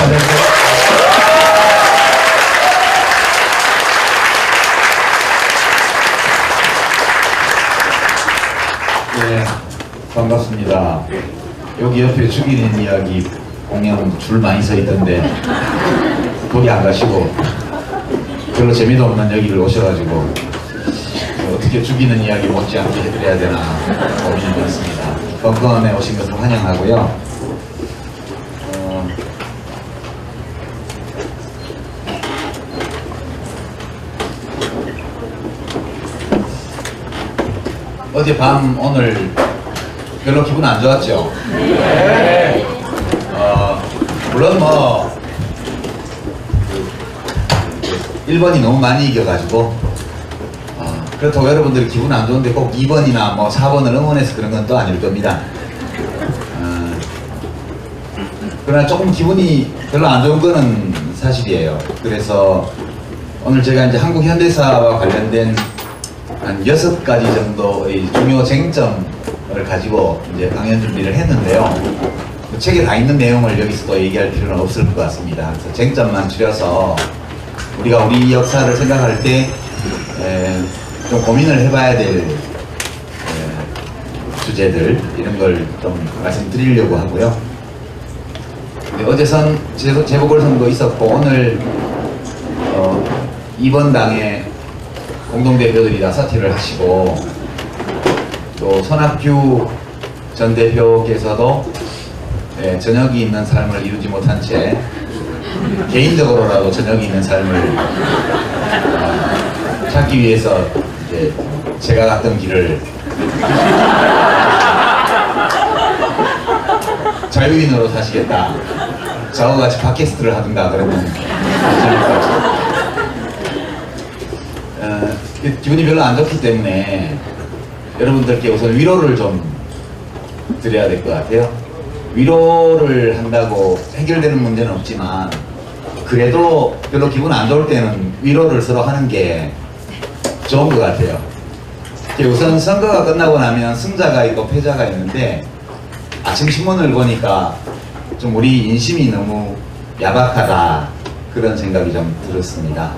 네, 반갑습니다. 여기 옆에 죽이는 이야기 공연 줄 많이 서 있던데 거기 안 가시고 별로 재미도 없는 여기를 오셔가지고 어떻게 죽이는 이야기 못지않게 해드려야 되나 고민이 많습니다. 건건에 오신 것을 환영하고요. 어젯밤 오늘 별로 기분 안 좋았죠? 네. 물론 뭐 1번이 너무 많이 이겨가지고 그렇다고 여러분들이 기분 안 좋은데 꼭 2번이나 뭐 4번을 응원해서 그런 건 또 아닐 겁니다. 그러나 조금 기분이 별로 안 좋은 거는 사실이에요. 그래서 오늘 제가 이제 한국 현대사와 관련된 한 6가지 정도의 중요 쟁점을 가지고 이제 강연 준비를 했는데요. 그 책에 다 있는 내용을 여기서 또 얘기할 필요는 없을 것 같습니다. 그래서 쟁점만 줄여서 우리가 우리 역사를 생각할 때 좀 고민을 해봐야 될 주제들 이런 걸 좀 말씀드리려고 하고요. 어제 재보궐선거 있었고 오늘 이번 당의 공동대표들이 다 사퇴를 하시고 또 손학규 전 대표께서도 저녁이 있는 삶을 이루지 못한 채 개인적으로라도 저녁이 있는 삶을 찾기 위해서 이제 제가 갔던 길을 자유인으로 사시겠다. 저와 같이 팟캐스트를 하든가 그러면 재밌을 것 같아요. 기분이 별로 안 좋기 때문에 여러분들께 우선 위로를 좀 드려야 될 것 같아요. 위로를 한다고 해결되는 문제는 없지만 그래도 별로 기분 안 좋을 때는 위로를 서로 하는 게 좋은 것 같아요. 우선 선거가 끝나고 나면 승자가 있고 패자가 있는데 아침 신문을 보니까 좀 우리 인심이 너무 야박하다 그런 생각이 좀 들었습니다.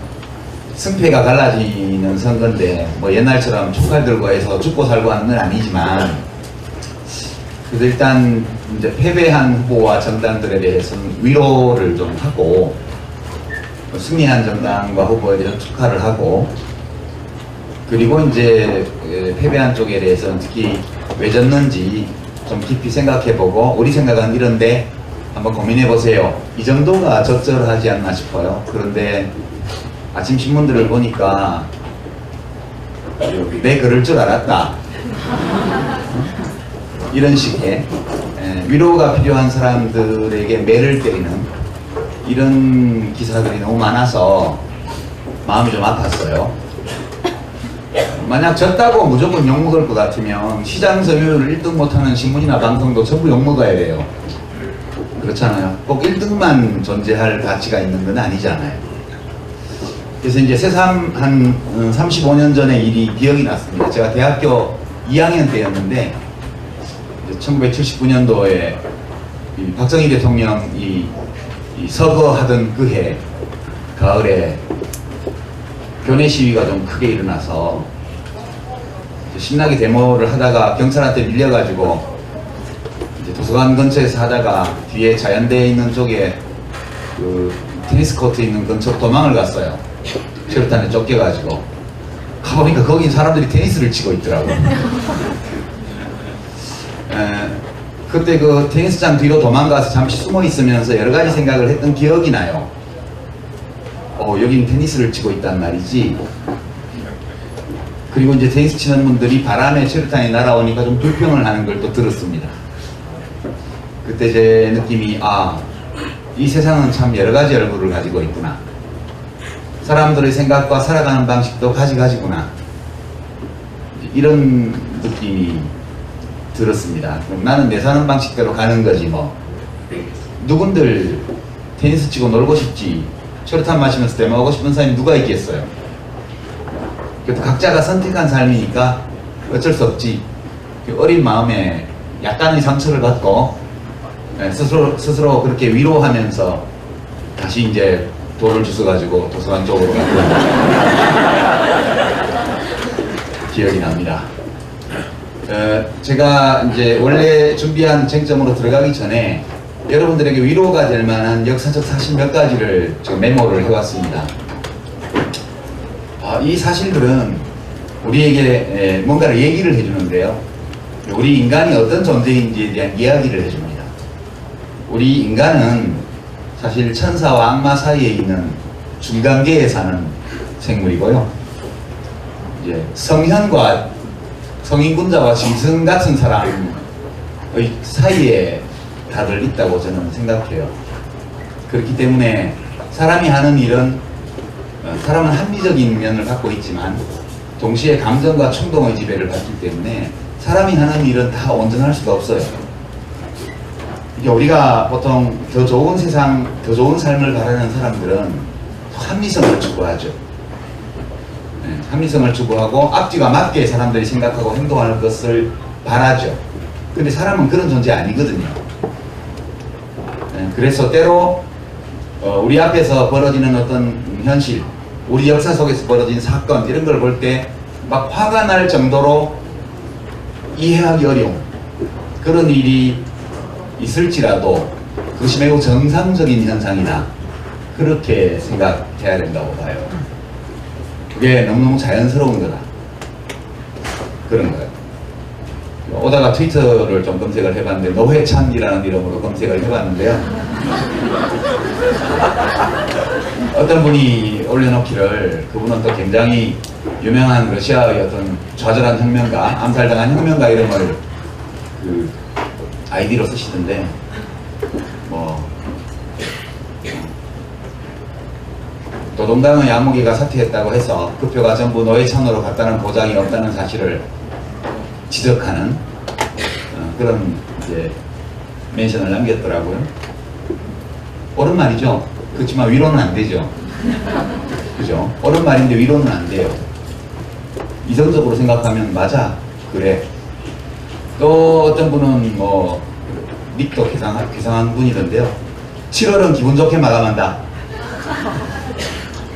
승패가 갈라지는 선거인데 뭐 옛날처럼 총칼 들고 해서 죽고 살고 하는 건 아니지만 그래도 일단 이제 패배한 후보와 정당들에 대해서는 위로를 좀 하고 승리한 정당과 후보에 대해서 축하를 하고 그리고 이제 패배한 쪽에 대해서는 특히 왜 졌는지 좀 깊이 생각해보고 우리 생각은 이런데 한번 고민해보세요. 이 정도가 적절하지 않나 싶어요. 그런데 아침 신문들을 보니까 내 그럴 줄 알았다 이런 식의 위로가 필요한 사람들에게 매를 때리는 이런 기사들이 너무 많아서 마음이 좀 아팠어요. 만약 졌다고 무조건 욕먹을 것 같으면 시장 점유율을 1등 못하는 신문이나 방송도 전부 욕먹어야 돼요. 그렇잖아요. 꼭 1등만 존재할 가치가 있는 건 아니잖아요. 그래서 이제 새삼 한 35년 전의 일이 기억이 났습니다. 제가 대학교 2학년 때였는데 1979년도에 박정희 대통령이 서거하던 그 해 가을에 교내 시위가 좀 크게 일어나서 신나게 데모를 하다가 경찰한테 밀려가지고 이제 도서관 근처에서 하다가 뒤에 자연대에 있는 쪽에 그 테니스 코트 있는 근처로 도망을 갔어요. 체류탄에 쫓겨가지고 가보니까 거기 사람들이 테니스를 치고 있더라고요. 그때 그 테니스장 뒤로 도망가서 잠시 숨어 있으면서 여러 가지 생각을 했던 기억이 나요. 여긴 테니스를 치고 있단 말이지. 그리고 이제 테니스 치는 분들이 바람에 체류탄이 날아오니까 좀 불평을 하는 걸 또 들었습니다. 그때 제 느낌이 이 세상은 참 여러 가지 얼굴을 가지고 있구나. 사람들의 생각과 살아가는 방식도 가지가지구나. 이런 느낌이 들었습니다. 그럼 나는 내 사는 방식대로 가는 거지 뭐. 누군들 테니스 치고 놀고 싶지 체류탄 마시면서 데모하고 싶은 사람이 누가 있겠어요. 그래도 각자가 선택한 삶이니까 어쩔 수 없지. 어린 마음에 약간의 상처를 받고 스스로 그렇게 위로하면서 다시 이제 돌을 주워가지고 도서관 쪽으로 갔던 기억이 납니다. 제가 이제 원래 준비한 쟁점으로 들어가기 전에 여러분들에게 위로가 될 만한 역사적 사실 몇 가지를 지금 메모를 해왔습니다. 이 사실들은 우리에게 뭔가를 얘기를 해주는데요. 우리 인간이 어떤 존재인지에 대한 이야기를 해줍니다. 우리 인간은 사실 천사와 악마 사이에 있는 중간계에 사는 생물이고요. 이제 성현과 성인군자와 짐승 같은 사람의 사이에 답을 있다고 저는 생각해요. 그렇기 때문에 사람이 하는 일은 사람은 합리적인 면을 갖고 있지만 동시에 감정과 충동의 지배를 받기 때문에 사람이 하는 일은 다 온전할 수가 없어요. 이게 우리가 보통 더 좋은 세상, 더 좋은 삶을 바라는 사람들은 합리성을 추구하죠. 합리성을 추구하고 앞뒤가 맞게 사람들이 생각하고 행동하는 것을 바라죠. 근데 사람은 그런 존재 아니거든요. 그래서 때로 우리 앞에서 벌어지는 어떤 현실, 우리 역사 속에서 벌어진 사건 이런 걸 볼 때 막 화가 날 정도로 이해하기 어려운 그런 일이 있을지라도 그것이 매우 정상적인 현상이다. 그렇게 생각해야 된다고 봐요. 그게 너무너무 자연스러운 거다. 그런 거예요. 오다가 트위터를 좀 검색을 해봤는데 노회찬이라는 이름으로 검색을 해봤는데요. 어떤 분이 올려놓기를 그분은 또 굉장히 유명한 러시아의 어떤 좌절한 혁명가, 암살당한 혁명가 이름을 그 아이디로 쓰시던데 노동당의 야무기가 사퇴했다고 해서 그 표가 전부 노회찬으로 갔다는 보장이 없다는 사실을 지적하는 그런 이제 멘션을 남겼더라고요. 옳은 말이죠. 그렇지만 위로는 안 되죠. 그죠? 옳은 말인데 위로는 안 돼요. 이성적으로 생각하면 맞아, 그래. 또 어떤 분은 닉도 괴상한 분이던데요. 7월은 기분 좋게 마감한다.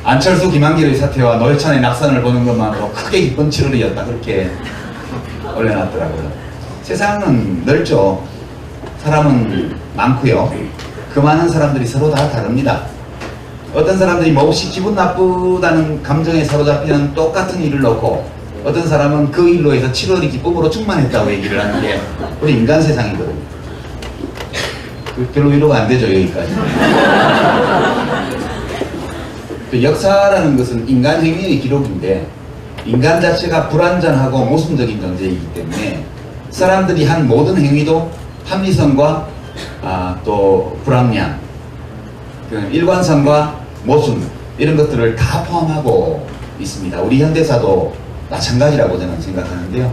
안철수 김한길의 사태와 노회찬의 낙선을 보는 것만으로 크게 기쁜 7월이었다. 그렇게 올려놨더라고요. 세상은 넓죠. 사람은 많고요. 그 많은 사람들이 서로 다 다릅니다. 어떤 사람들이 몹시 기분 나쁘다는 감정에 사로잡히는 똑같은 일을 놓고 어떤 사람은 그 일로 해서 7월이 기쁨으로 충만했다고 얘기를 하는 게 우리 인간 세상이거든요. 별로 위로가 안 되죠, 여기까지. 역사라는 것은 인간 행위의 기록인데 인간 자체가 불완전하고 모순적인 존재이기 때문에 사람들이 한 모든 행위도 합리성과 또 불합리한 일관성과 모순 이런 것들을 다 포함하고 있습니다. 우리 현대사도 마찬가지라고 저는 생각하는데요.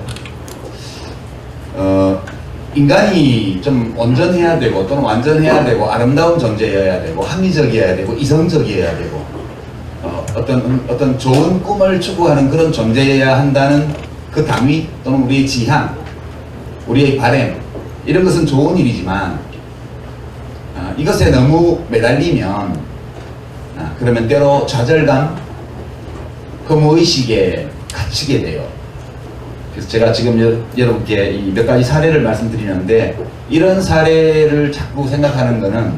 인간이 좀 온전해야 되고 또는 완전해야 되고 아름다운 존재여야 되고 합리적이어야 되고 이성적이어야 되고 어떤 좋은 꿈을 추구하는 그런 존재여야 한다는 그 당위 또는 우리의 지향, 우리의 바램 이런 것은 좋은 일이지만 이것에 너무 매달리면 그러면 때로 좌절감, 허무의식에 갇히게 돼요. 그래서 제가 지금 여러분께 이 몇 가지 사례를 말씀드리는데 이런 사례를 자꾸 생각하는 것은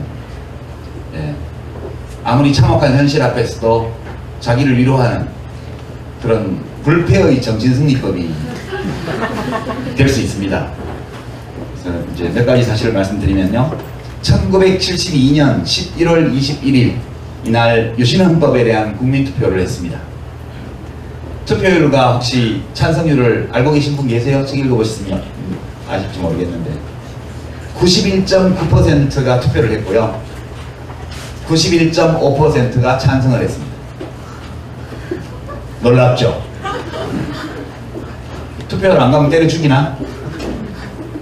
아무리 참혹한 현실 앞에서도 자기를 위로하는 그런 불패의 정신승리법이 될 수 있습니다. 그래서 이제 몇 가지 사실을 말씀드리면요. 1972년 11월 21일 이날 유신헌법에 대한 국민투표를 했습니다. 투표율과 혹시 찬성률을 알고 계신 분 계세요? 책 읽어보셨으면 아실지 모르겠는데 91.9%가 투표를 했고요. 91.5%가 찬성을 했습니다. 놀랍죠? 투표를 안 가면 때려 죽이나?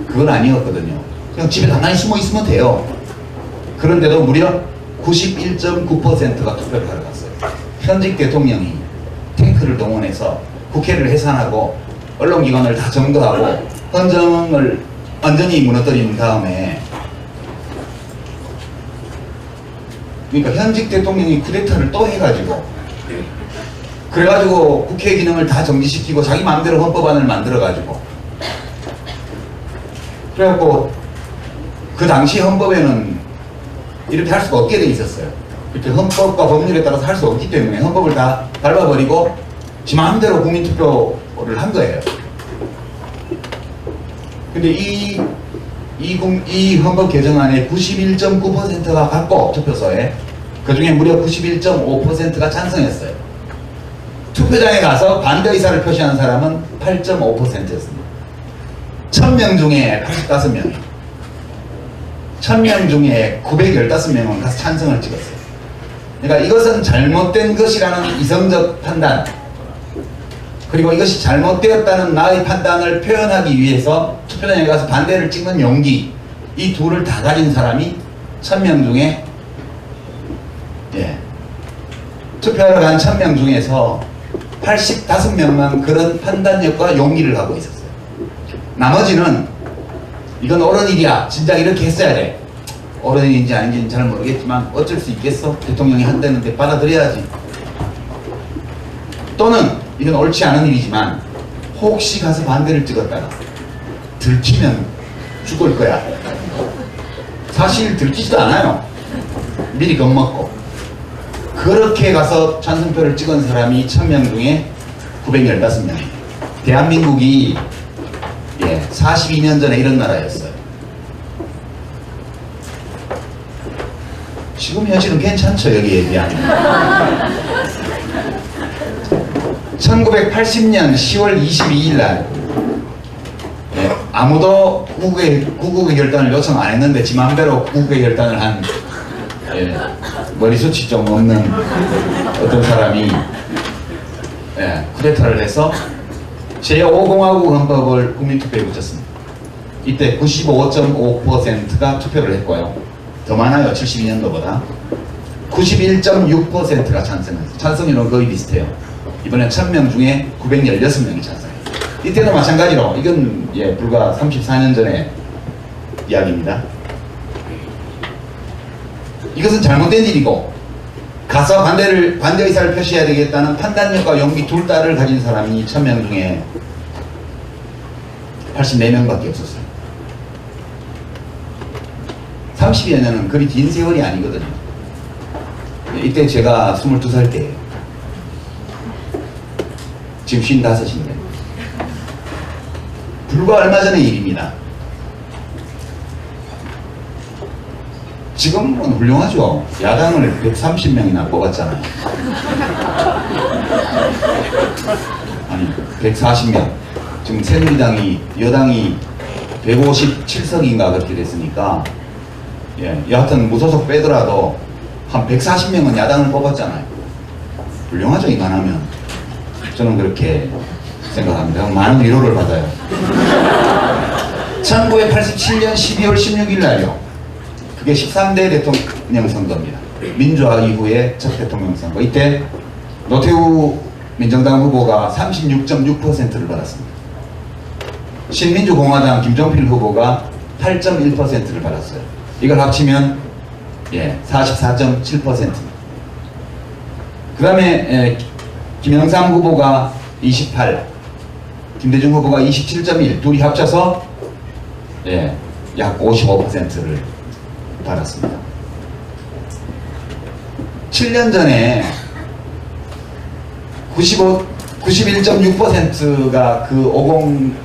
그건 아니었거든요. 그냥 집에 가만히 숨어 있으면 돼요. 그런데도 무려 91.9%가 투표를 하러 갔어요. 현직 대통령이 탱크를 동원해서 국회를 해산하고 언론기관을 다 점거하고 헌정을 완전히 무너뜨린 다음에 그러니까 현직 대통령이 쿠데타를 또 해가지고, 그래가지고 국회 기능을 다 정지시키고 자기 마음대로 헌법안을 만들어가지고, 그래갖고 그 당시 헌법에는 이렇게 할 수가 없게 돼 있었어요. 이렇게 헌법과 법률에 따라서 할 수 없기 때문에 헌법을 다 밟아버리고 지 마음대로 국민투표를 한 거예요. 근데 이 헌법 개정안의 91.9%가 갖고 투표소에, 그 중에 무려 91.5%가 찬성했어요. 투표장에 가서 반대 의사를 표시한 사람은 8.5%였습니다. 1000명 중에 85명이, 1000명 중에 915명은 가서 찬성을 찍었어요. 그러니까 이것은 잘못된 것이라는 이성적 판단, 그리고 이것이 잘못되었다는 나의 판단을 표현하기 위해서 투표장에 가서 반대를 찍는 용기, 이 둘을 다 가진 사람이 1000명 중에, 투표하러 간 1000명 중에서 85명만 그런 판단력과 용기를 갖고 있었어요. 나머지는 이건 옳은 일이야, 진짜 이렇게 했어야 돼, 옳은 일인지 아닌지는 잘 모르겠지만 어쩔 수 있겠어, 대통령이 한다는데 받아들여야지, 또는 이건 옳지 않은 일이지만 혹시 가서 반대를 찍었다가 들키면 죽을 거야, 사실 들키지도 않아요, 미리 겁먹고, 그렇게 가서 찬성표를 찍은 사람이 1000명 중에 915명. 대한민국이 42년 전에 이런 나라였어요. 지금 현실은 괜찮죠, 여기에 비하면. 1980년 10월 22일 날, 아무도 구국의 결단을 요청 안 했는데 지 맘대로 구국의 결단을 한, 머리숱이 좀 없는 어떤 사람이 쿠데타를 해서 제5공화국 헌법을 국민투표에 붙였습니다. 이때 95.5%가 투표를 했고요. 더 많아요, 72년도보다. 91.6%가 찬성했어요. 찬성률은 거의 비슷해요. 이번엔 1000명 중에 916명이 찬성했어요. 이때도 마찬가지로, 이건 불과 34년 전의 이야기입니다. 이것은 잘못된 일이고, 가서 반대 의사를 표시해야 되겠다는 판단력과 용기 둘 다를 가진 사람이 1000명 중에 84명밖에 없었어요. 30여 년은 그리 긴 세월이 아니거든요. 이때 제가 22살 때예요. 지금 55인데. 불과 얼마 전의 일입니다. 지금은 훌륭하죠. 야당을 130명이나 뽑았잖아요. 아니, 140명. 지금 새누리당이, 여당이 157석인가 그렇게 됐으니까, 여하튼 무소속 빼더라도 한 140명은 야당을 뽑았잖아요. 훌륭하죠, 이만하면. 저는 그렇게 생각합니다. 많은 위로를 받아요. 1987년 12월 16일 날요. 그게 13대 대통령 선거입니다. 민주화 이후의 첫 대통령 선거. 이때 노태우 민정당 후보가 36.6%를 받았습니다. 신민주공화당 김종필 후보가 8.1%를 받았어요. 이걸 합치면 44.7%. 그 다음에 김영삼 후보가 28, 김대중 후보가 27.1, 둘이 합쳐서 약 55%를 받았습니다. 7년 전에 91.6%가 그 50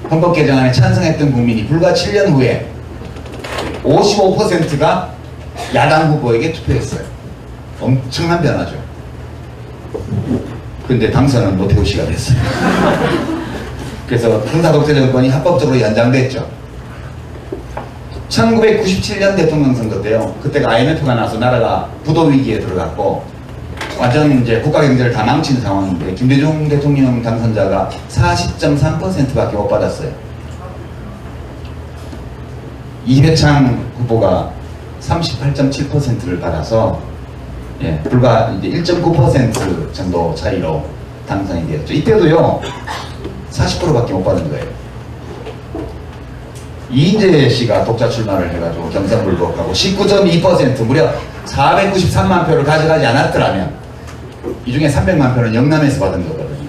헌법 개정안에 찬성했던 국민이 불과 7년 후에 55%가 야당 후보에게 투표했어요. 엄청난 변화죠. 근데 당선은 노태우 씨가 됐어요. 그래서 군사독재 정권이 합법적으로 연장됐죠. 1997년 대통령 선거 때요. 그때가 IMF가 나서 나라가 부도 위기에 들어갔고 완전 이제 국가 경제를 다 망친 상황인데 김대중 대통령 당선자가 40.3%밖에 못 받았어요. 이회창 후보가 38.7%를 받아서 불과 이제 1.9% 정도 차이로 당선이 되었죠. 이때도요 40%밖에 못 받은 거예요. 이인재 씨가 독자 출마를 해가지고 경선불복하고 19.2% 무려 493만 표를 가져가지 않았더라면 이 중에 300만 표는 영남에서 받은 거거든요.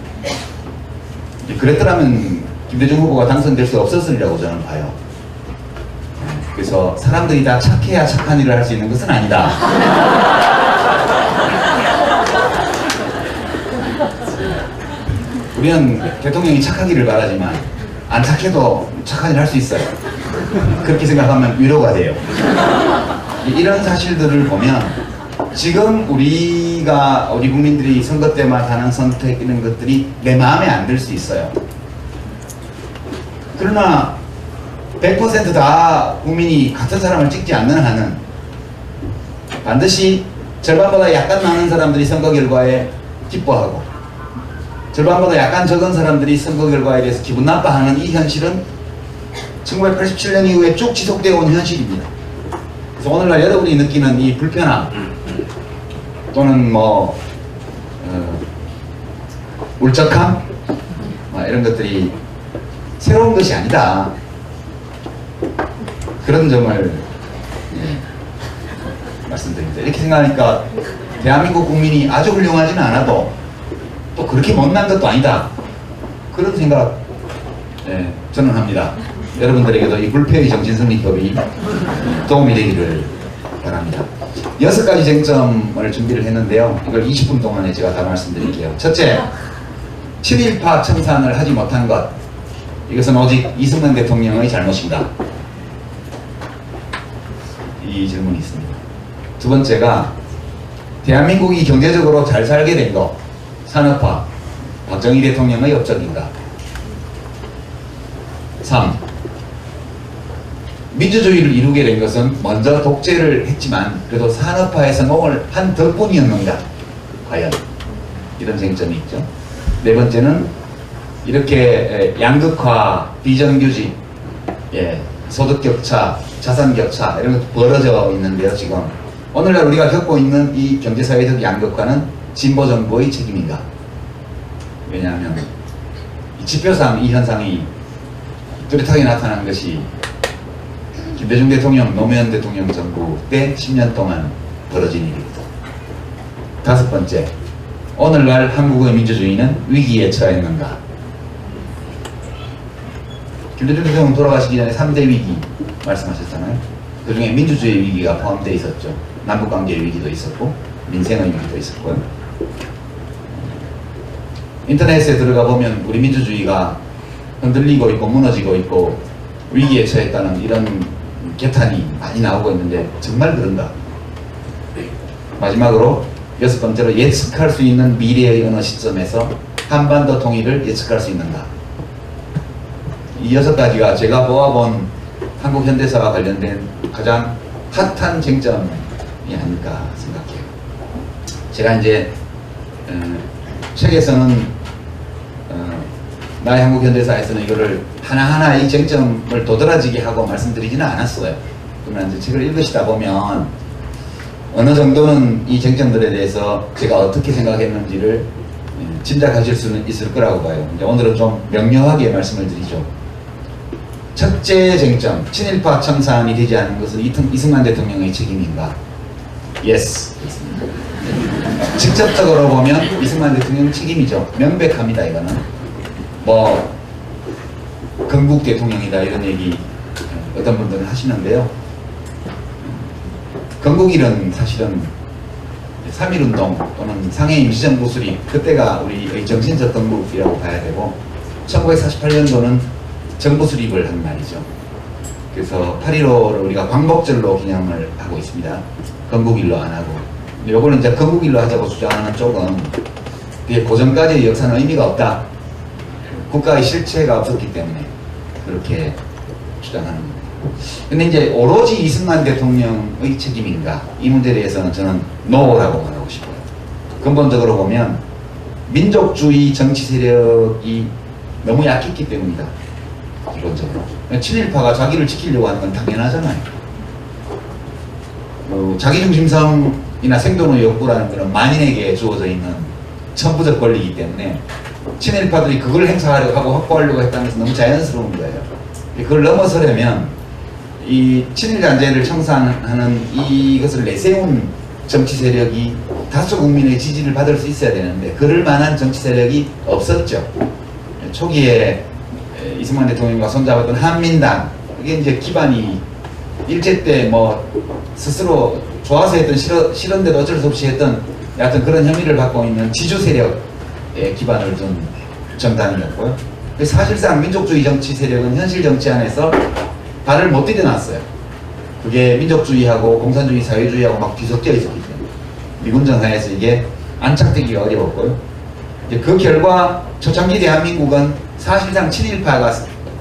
그랬더라면 김대중 후보가 당선될 수 없었으리라고 저는 봐요. 그래서 사람들이 다 착해야 착한 일을 할 수 있는 것은 아니다. 우리는 대통령이 착하기를 바라지만 안 착해도 착한 일을 할 수 있어요. 그렇게 생각하면 위로가 돼요. 이런 사실들을 보면 지금 우리 국민들이 선거 때마다 하는 선택 이런 것들이 내 마음에 안 들 수 있어요. 그러나 100% 다 국민이 같은 사람을 찍지 않는 한은 반드시 절반보다 약간 많은 사람들이 선거 결과에 기뻐하고 절반보다 약간 적은 사람들이 선거 결과에 대해서 기분 나빠하는 이 현실은 1987년 이후에 쭉 지속되어 온 현실입니다. 그래서 오늘날 여러분이 느끼는 이 불편함 또는 울적함 이런 것들이 새로운 것이 아니다. 그런 점을 말씀드립니다. 이렇게 생각하니까 대한민국 국민이 아주 훌륭하지는 않아도 또 그렇게 못난 것도 아니다. 그런 생각 저는 합니다. 여러분들에게도 이 불패의 정신승리법이 도움이 되기를 바랍니다. 6가지 쟁점을 준비를 했는데요. 이걸 20분 동안에 제가 다 말씀드릴게요. 첫째, 친일파 청산을 하지 못한 것. 이것은 오직 이승만 대통령의 잘못입니다. 이 질문이 있습니다. 두 번째가 대한민국이 경제적으로 잘 살게 된 것. 산업화. 박정희 대통령의 업적인가. 3. 민주주의를 이루게 된 것은 먼저 독재를 했지만 그래도 산업화에 성공을 한 덕분이었는가. 과연. 이런 쟁점이 있죠. 네 번째는 이렇게 양극화, 비정규직, 소득격차, 자산격차 이런 것도 벌어져 있는데요. 지금 오늘날 우리가 겪고 있는 이 경제사회적 양극화는 진보정부의 책임인가. 왜냐하면 이 지표상 이 현상이 뚜렷하게 나타난 것이 김대중 대통령, 노무현 대통령 정부 때 10년 동안 벌어진 일입니다. 다섯 번째, 오늘날 한국의 민주주의는 위기에 처했는가. 김대중 대통령 돌아가시기 전에 3대 위기 말씀하셨잖아요. 그 중에 민주주의 위기가 포함되어 있었죠. 남북관계의 위기도 있었고 민생의 위기도 있었고요. 인터넷에 들어가 보면 우리 민주주의가 흔들리고 있고 무너지고 있고 위기에 처했다는 이런 개탄이 많이 나오고 있는데 정말 그런가? 마지막으로 6번째로 예측할 수 있는 미래의 어느 시점에서 한반도 통일을 예측할 수 있는가? 이 6가지가 제가 보아본 한국 현대사와 관련된 가장 핫한 쟁점이 아닐까 생각해요. 제가 이제 책에서는 나의 한국 현대사에서는 이거를 하나하나 이 쟁점을 도드라지게 하고 말씀드리지는 않았어요. 그러면 이제 책을 읽으시다 보면 어느 정도는 이 쟁점들에 대해서 제가 어떻게 생각했는지를 짐작하실 수는 있을 거라고 봐요. 이제 오늘은 좀 명료하게 말씀을 드리죠. 첫째 쟁점, 친일파 청산이 되지 않은 것은 이승만 대통령의 책임인가? Yes. 직접적으로 보면 이승만 대통령 책임이죠. 명백합니다. 이거는 건국 대통령이다 이런 얘기 어떤 분들은 하시는데요. 건국일은 사실은 3.1운동 또는 상해 임시정부 수립, 그때가 우리의 정신적 건국이라고 봐야 되고 1948년도는 정부 수립을 한 날이죠. 그래서 8.15를 우리가 광복절로 기념을 하고 있습니다. 건국일로 안 하고. 근데 요거는 이제 건국일로 하자고 주장하는 쪽은 그게 고전까지의 역사는 의미가 없다. 국가의 실체가 없었기 때문에 그렇게 주장하는 겁니다. 근데 이제 오로지 이승만 대통령의 책임인가? 이 문제에 대해서는 저는 NO라고 말하고 싶어요. 근본적으로 보면 민족주의 정치 세력이 너무 약했기 때문이다. 기본적으로. 친일파가 자기를 지키려고 하는 건 당연하잖아요. 자기중심성이나 생존의 욕구라는 것은 만인에게 주어져 있는 천부적 권리이기 때문에 친일파들이 그걸 행사하려고 하고 확보하려고 했다는 것은 너무 자연스러운 거예요. 그걸 넘어서려면 이 친일잔재를 청산하는 이것을 내세운 정치 세력이 다수 국민의 지지를 받을 수 있어야 되는데 그럴 만한 정치 세력이 없었죠. 초기에 이승만 대통령과 손잡았던 한민당, 이게 이제 기반이 일제 때 뭐 스스로 좋아서 했던 싫은데도 어쩔 수 없이 했던 여하튼 그런 혐의를 받고 있는 지주 세력의 기반을 둔 정당이었고요. 사실상 민족주의 정치 세력은 현실 정치 안에서 발을 못 디뎌놨어요. 그게 민족주의하고 공산주의, 사회주의하고 막 뒤섞여 있었기 때문에 미군 정상에서 이게 안착되기가 어려웠고요. 이제 그 결과 초창기 대한민국은 사실상 친일파가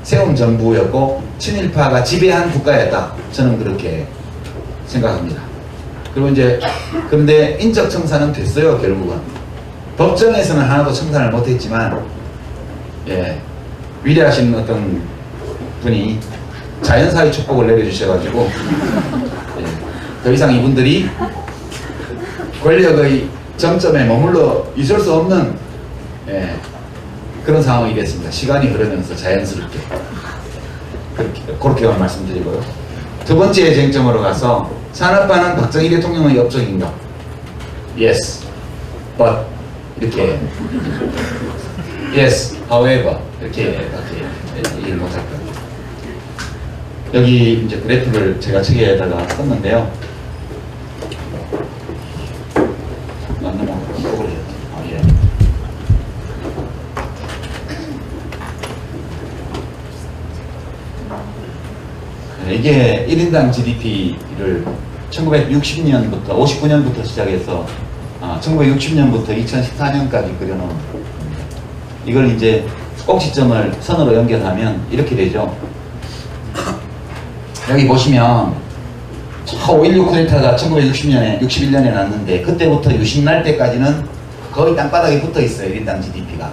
세운 정부였고 친일파가 지배한 국가였다. 저는 그렇게 생각합니다. 그리고 이제 근데 인적 청산은 됐어요. 결국은 법정에서는 하나도 청산을 못했지만 예, 위대하신 어떤 분이 자연사의 축복을 내려주셔가지고 예, 더 이상 이분들이 권력의 정점에 머물러 있을 수 없는 예, 그런 상황이 됐습니다. 시간이 흐르면서 자연스럽게 그렇게만 말씀드리고요. 두 번째 쟁점으로 가서 산업화는 박정희 대통령의 업적인가? Yes, but 이렇게 Yes, however 이렇게 이해를 못할 거예요. 여기 이제 그래프를 제가 책에다가 썼는데요. 이게 1인당 GDP를 1960년부터 59년부터 시작해서 1960년부터 2014년까지 그려놓은 겁니다. 이걸 이제 꼭 시점을 선으로 연결하면 이렇게 되죠. 여기 보시면 5.16 쿠데타가 1960년에 61년에 났는데 그때부터 유신 날 때까지는 거의 땅바닥에 붙어 있어요. 1인당 GDP가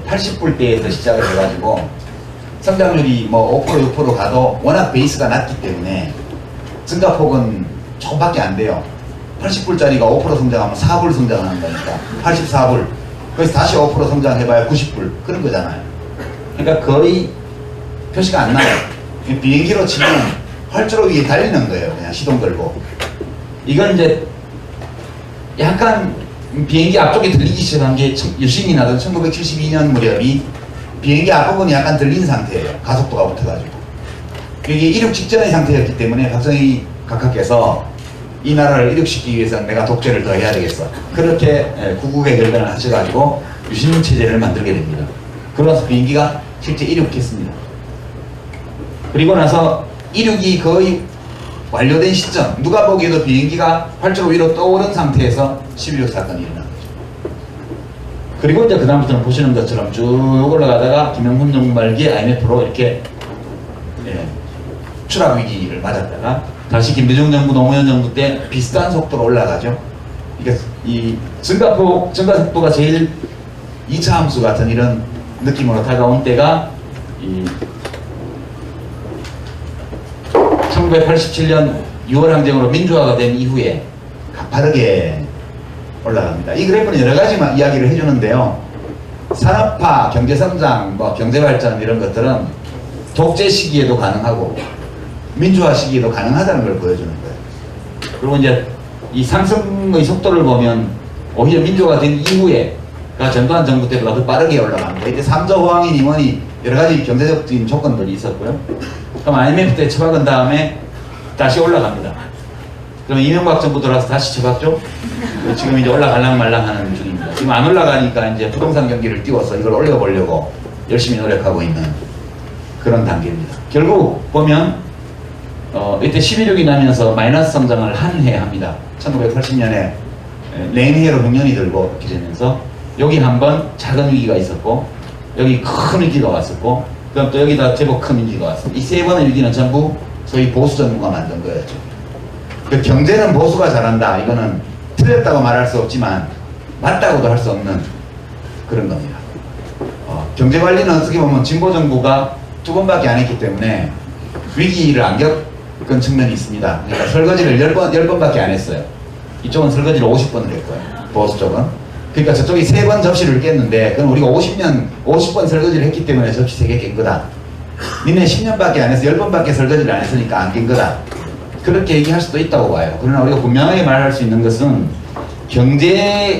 80불대에서 시작을 해가지고 성장률이 뭐 5% 6% 가도 워낙 베이스가 낮기 때문에 증가폭은 조금밖에 안 돼요. 80불짜리가 5% 성장하면 4불 성장하는 거니까 84불. 그래서 다시 5% 성장해봐야 90불 그런 거잖아요. 그러니까 거의 표시가 안 나요. 비행기로 치면 활주로 위에 달리는 거예요. 그냥 시동 걸고. 이건 이제 약간 비행기 앞쪽에 들리기 시작한 게 유신이 나던 1972년 무렵이 비행기 앞부분이 약간 들린 상태예요. 가속도가 붙어가지고. 이게 이륙 직전의 상태였기 때문에 박정희 각하께서 이 나라를 이륙시키기 위해서 내가 독재를 더 해야 되겠어. 그렇게 구국의 결단을 하셔가지고 유신 체제를 만들게 됩니다. 그러면서 비행기가 실제 이륙했습니다. 그리고 나서 이륙이 거의 완료된 시점, 누가 보기에도 비행기가 활주로 위로 떠오른 상태에서 11.6 사건이 일어난 거죠. 그리고 이제 그 다음부터는 보시는 것처럼 쭉 올라가다가 김영삼 정부 말기에 IMF로 이렇게 추락 위기를 맞았다가 다시 김대중 정부, 노무현 정부 때 비슷한 속도로 올라가죠. 그러니까 이 증가 속도가 제일 2차 함수 같은 이런 느낌으로 다가온 때가 이 1987년 6월 항쟁으로 민주화가 된 이후에 가파르게 올라갑니다. 이 그래프는 여러 가지 이야기를 해주는데요. 산업화, 경제성장, 경제발전 이런 것들은 독재 시기에도 가능하고 민주화 시기에도 가능하다는 걸 보여주는 거예요. 그리고 이제 이 상승의 속도를 보면 오히려 민주화가 된 이후에 전두환 정부 때보다 더 빠르게 올라갑니다. 이때 3조 호황이니 뭐니 여러 가지 경제적인 조건들이 있었고요. 그럼 IMF 때 처박은 다음에 다시 올라갑니다. 그럼 이명박 정부 들어와서 다시 처박죠? 지금 이제 올라갈랑 말랑 하는 중입니다. 지금 안 올라가니까 이제 부동산 경기를 띄워서 이걸 올려보려고 열심히 노력하고 있는 그런 단계입니다. 결국 보면 이때 11.6이 나면서 마이너스 성장을 한 해 합니다. 1980년에 냉해로 흉년이 들고 이렇게 되면서 여기 한번 작은 위기가 있었고 여기 큰 위기가 왔었고 그럼 또 여기다 제법 큰 위기가 왔습니다. 이 세 번의 위기는 전부 소위 보수 정부가 만든 거였죠. 그 경제는 보수가 잘한다. 이거는 틀렸다고 말할 수 없지만 맞다고도 할 수 없는 그런 겁니다. 경제관리는 어떻게 보면 진보 정부가 2번밖에 안 했기 때문에 위기를 안 겪은 측면이 있습니다. 그러니까 설거지를 10번밖에 안 했어요. 이쪽은 설거지를 50번을 했고요. 보수 쪽은. 그러니까 저쪽이 3번 접시를 깼는데 그건 우리가 50번 설거지를 했기 때문에 접시 3개 깬 거다. 니네 10년밖에 안 해서 10번밖에 설거지를 안 했으니까 안 낀 거다. 그렇게 얘기할 수도 있다고 봐요. 그러나 우리가 분명하게 말할 수 있는 것은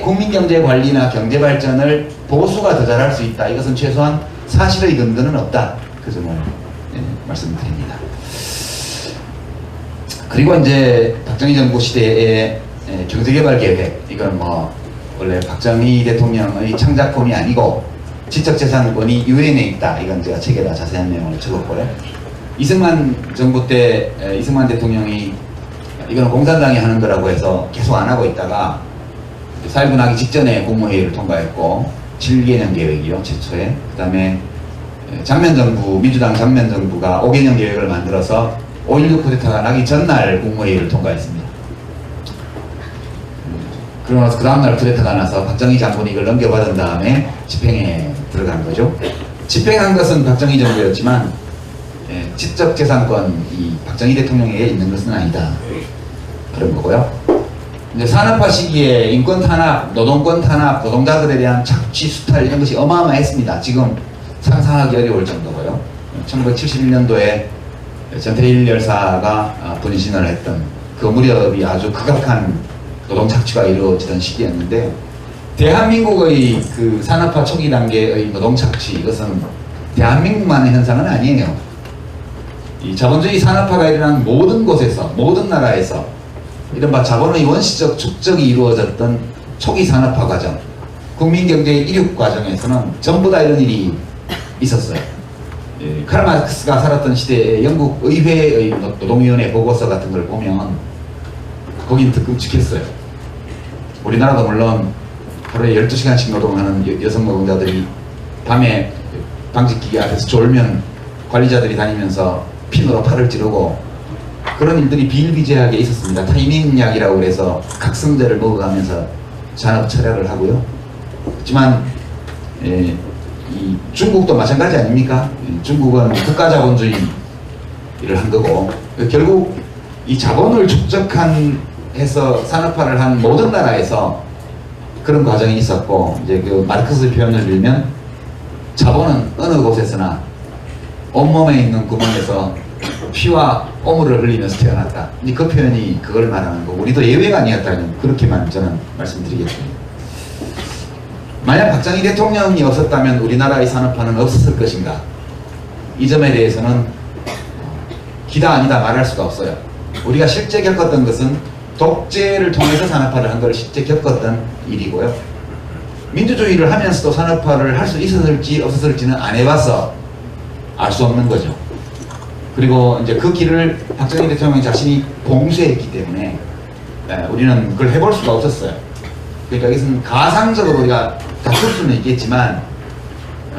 국민 경제 관리나 경제 발전을 보수가 더 잘할 수 있다. 이것은 최소한 사실의 근거는 없다. 그 점을 말씀드립니다. 그리고 이제 박정희 정부 시대의 경제개발 계획, 이건 뭐 원래 박정희 대통령의 창작품이 아니고 지적재산권이 유엔에 있다. 이건 제가 책에다 자세한 내용을 적었고요. 이승만 정부 때 이승만 대통령이 이거는 공산당이 하는 거라고 해서 계속 안 하고 있다가 4.19 나기 직전에 국무회의를 통과했고 7개년 계획이요, 최초에. 그 다음에 장면정부, 민주당 장면정부가 5개년 계획을 만들어서 5.16 쿠데타가 나기 전날 국무회의를 통과했습니다. 그러면서 그 다음날 쿠데타가 나서 박정희 장군이 이걸 넘겨받은 다음에 집행에 들어간 거죠. 집행한 것은 박정희 정부였지만 지적재산권이 박정희 대통령에게 있는 것은 아니다. 그런 거고요. 이제 산업화 시기에 인권 탄압, 노동권 탄압, 노동자들에 대한 착취, 수탈 이런 것이 어마어마했습니다. 지금 상상하기 어려울 정도고요. 1971년도에 전태일 열사가 분신을 했던 그 무렵이 아주 극악한 노동 착취가 이루어지던 시기였는데, 대한민국의 그 산업화 초기 단계의 노동 착취, 이것은 대한민국만의 현상은 아니에요. 이 자본주의 산업화가 일어난 모든 곳에서, 모든 나라에서 이른바 자본의 원시적 축적이 이루어졌던 초기 산업화 과정, 국민경제의 이륙 과정에서는 전부 다 이런 일이 있었어요. 칼 마르크스가 살았던 시대에 영국 의회의 노동위원회 보고서 같은 걸 보면 거긴 끔찍했어요. 우리나라도 물론 하루에 12시간씩 노동하는 여성 노동자들이 밤에 방직기계 앞에서 졸면 관리자들이 다니면서 핀으로 팔을 찌르고 그런 일들이 비일비재하게 있었습니다. 타이밍약이라고 해서 각성제를 먹어가면서 잔업 철학을 하고요. 하지만 이 중국도 마찬가지 아닙니까? 중국은 국가자본주의를 한 거고, 결국 이 자본을 축적해서 산업화를 한 모든 나라에서 그런 과정이 있었고, 이제 그 마르크스 표현을 빌면 자본은 어느 곳에서나 온몸에 있는 구멍에서 피와 오물을 흘리면서 태어났다. 그 표현이 그걸 말하는 거고, 우리도 예외가 아니었다면 그렇게만 저는 말씀드리겠습니다. 만약 박정희 대통령이 없었다면 우리나라의 산업화는 없었을 것인가? 이 점에 대해서는 기다 아니다 말할 수가 없어요. 우리가 실제 겪었던 것은 독재를 통해서 산업화를 한 걸 실제 겪었던 일이고요. 민주주의를 하면서도 산업화를 할 수 있었을지 없었을지는 안 해봐서 알 수 없는 거죠. 그리고 이제 그 길을 박정희 대통령 자신이 봉쇄했기 때문에 우리는 그걸 해볼 수가 없었어요. 그러니까 이것은 가상적으로 우리가 다툴 수는 있겠지만,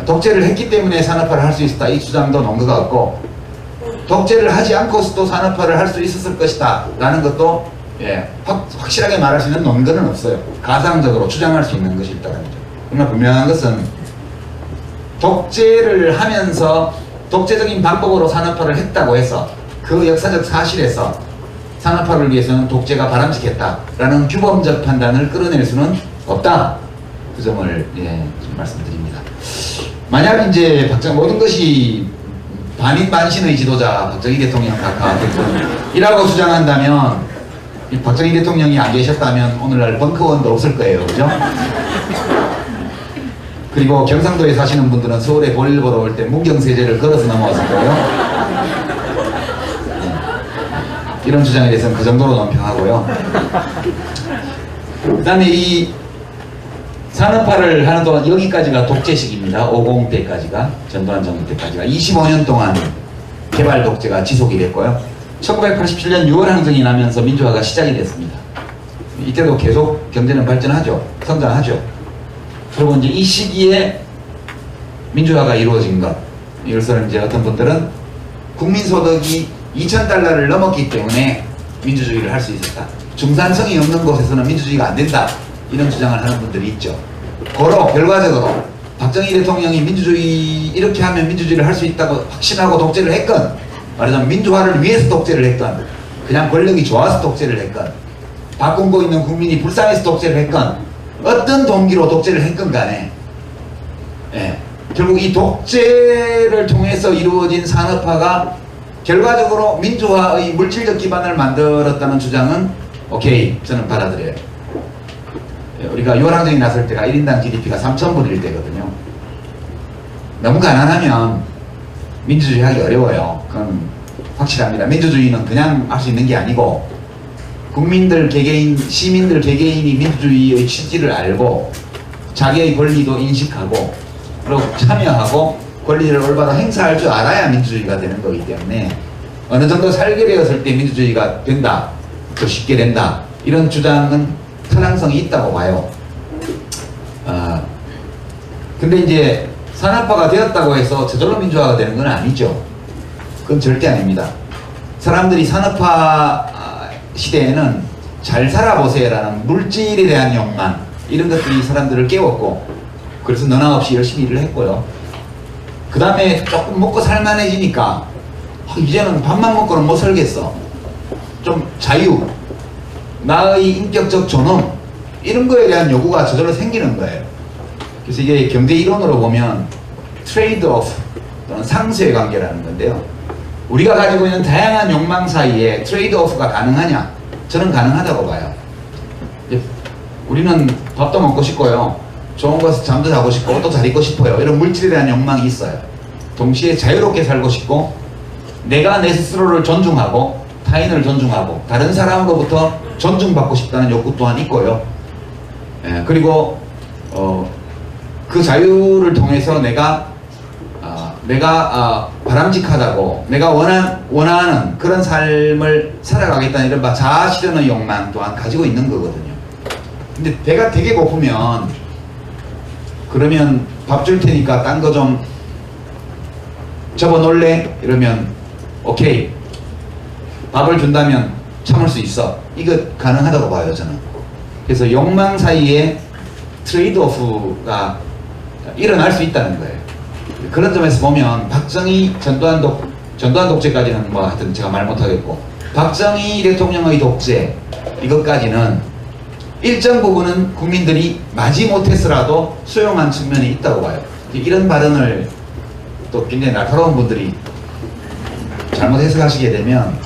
독재를 했기 때문에 산업화를 할 수 있었다, 이 주장도 논거가 없고, 독재를 하지 않고서도 산업화를 할 수 있었을 것이다 라는 것도 확실하게 말할 수 있는 논거는 없어요. 가상적으로 추정할 수 있는 것이 있다는 거죠. 그러나 분명한 것은 독재를 하면서 독재적인 방법으로 산업화를 했다고 해서 그 역사적 사실에서 산업화를 위해서는 독재가 바람직했다라는 규범적 판단을 끌어낼 수는 없다. 그 점을 좀 말씀드립니다. 만약 이제 모든 것이 반인반신의 지도자 박정희 대통령 각하이라고 주장한다면, 이 박정희 대통령이 안 계셨다면 오늘날 벙커원도 없을 거예요, 그죠? 그리고 경상도에 사시는 분들은 서울에 볼일 보러 올 때 문경세제를 걸어서 넘어왔을 거예요. 이런 주장에 대해서는 그 정도로 논평하고요. 그 다음에 이 산업화를 하는 동안 여기까지가 독재식입니다. 50 때까지가, 전두환 정부 때까지가 25년 동안 개발 독재가 지속이 됐고요. 1987년 6월 항쟁이 나면서 민주화가 시작이 됐습니다. 이때도 계속 경제는 발전하죠. 성장하죠. 그리고 이제 이 시기에 민주화가 이루어진 것, 이것을 이제 어떤 분들은 국민소득이 2,000달러를 넘었기 때문에 민주주의를 할 수 있었다. 중산층이 없는 곳에서는 민주주의가 안 된다. 이런 주장을 하는 분들이 있죠. 고로 결과적으로 박정희 대통령이 민주주의 이렇게 하면 민주주의를 할 수 있다고 확신하고 독재를 했건, 말하자면 민주화를 위해서 독재를 했건, 그냥 권력이 좋아서 독재를 했건, 바꾸고 있는 국민이 불쌍해서 독재를 했건, 어떤 동기로 독재를 했건 간에 결국 이 독재를 통해서 이루어진 산업화가 결과적으로 민주화의 물질적 기반을 만들었다는 주장은 오케이, 저는 받아들여요. 우리가 유월항쟁이 났을 때가 1인당 GDP가 3,000불일 때거든요. 너무 가난하면 민주주의 하기 어려워요. 그건 확실합니다. 민주주의는 그냥 할 수 있는 게 아니고 국민들 개개인, 시민들 개개인이 민주주의의 취지를 알고 자기의 권리도 인식하고 그리고 참여하고 권리를 올바로 행사할 줄 알아야 민주주의가 되는 거기 때문에 어느 정도 살결되었을 때 민주주의가 된다, 더 쉽게 된다, 이런 주장은 타당성이 있다고 봐요. 근데 이제 산업화가 되었다고 해서 저절로 민주화가 되는 건 아니죠. 그건 절대 아닙니다. 사람들이 산업화 시대에는 잘 살아보세요라는 물질에 대한 욕망, 이런 것들이 사람들을 깨웠고, 그래서 너나 없이 열심히 일을 했고요. 그 다음에 조금 먹고 살만해지니까 이제는 밥만 먹고는 못 살겠어, 좀 자유, 나의 인격적 존엄, 이런 거에 대한 요구가 저절로 생기는 거예요. 그래서 이게 경제 이론으로 보면 트레이드 오프 또는 상쇄 관계라는 건데요. 우리가 가지고 있는 다양한 욕망 사이에 트레이드 오프가 가능하냐? 저는 가능하다고 봐요. 우리는 밥도 먹고 싶고요, 좋은 곳에서 잠도 자고 싶고 옷도 잘 입고 싶어요. 이런 물질에 대한 욕망이 있어요. 동시에 자유롭게 살고 싶고 내가 내 스스로를 존중하고 타인을 존중하고 다른 사람으로부터 존중받고 싶다는 욕구 또한 있고요. 그리고 그 자유를 통해서 내가 바람직하다고 내가 원하는 그런 삶을 살아가겠다는 이른바 자아실현의 욕망 또한 가지고 있는 거거든요. 근데 배가 되게 고프면 그러면 밥 줄 테니까 딴 거 좀 접어놓을래? 이러면 오케이, 밥을 준다면 참을 수 있어, 이거 가능하다고 봐요, 저는. 그래서 욕망 사이에 트레이드 오프가 일어날 수 있다는 거예요. 그런 점에서 보면 박정희 전두환 독재까지는 뭐 하여튼 제가 말 못하겠고, 박정희 대통령의 독재 이것까지는 일정 부분은 국민들이 마지못했으라도 수용한 측면이 있다고 봐요. 이런 발언을 또 굉장히 날카로운 분들이 잘못 해석하시게 되면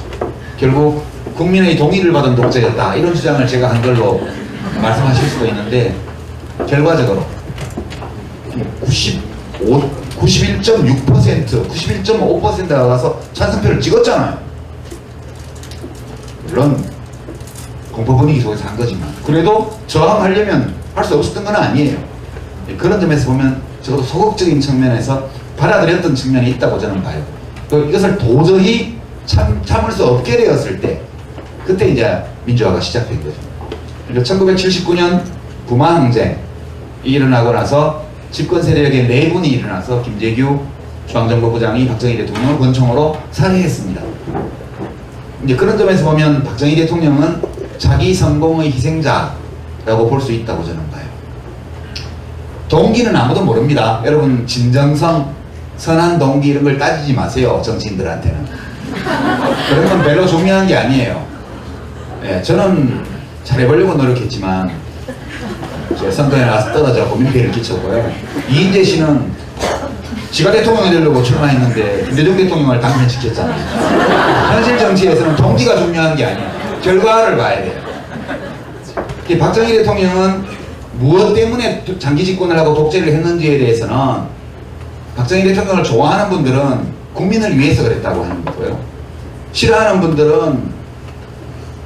결국 국민의 동의를 받은 독재였다, 이런 주장을 제가 한 걸로 말씀하실 수도 있는데, 결과적으로 91.6%, 91.5%가 가서 찬성표를 찍었잖아요. 물론 공포 분위기 속에서 한 거지만 그래도 저항하려면 할 수 없었던 건 아니에요. 그런 점에서 보면 적어도 소극적인 측면에서 받아들였던 측면이 있다고 저는 봐요. 이것을 도저히 참을 수 없게 되었을 때, 그때 이제 민주화가 시작된 거죠. 그러니까 1979년 부마항쟁이 일어나고 나서 집권 세력의 내분이 일어나서 김재규 중앙정보부장이 박정희 대통령을 권총으로 살해했습니다. 이제 그런 점에서 보면 박정희 대통령은 자기 성공의 희생자라고 볼 수 있다고 저는 봐요. 동기는 아무도 모릅니다. 여러분, 진정성, 선한 동기 이런 걸 따지지 마세요, 정치인들한테는. 그런 건 별로 중요한 게 아니에요. 저는 잘해보려고 노력했지만 제가 선거에 나와서 떨어져서 민폐를 끼쳤고요. 이인재 씨는 지가 대통령이 되려고 출마했는데 김대중 대통령을 당선시켰잖아요. 현실 정치에서는 동기가 중요한 게 아니에요. 결과를 봐야 돼요. 박정희 대통령은 무엇 때문에 장기 집권을 하고 독재를 했는지에 대해서는 박정희 대통령을 좋아하는 분들은 국민을 위해서 그랬다고 하는 거고요. 싫어하는 분들은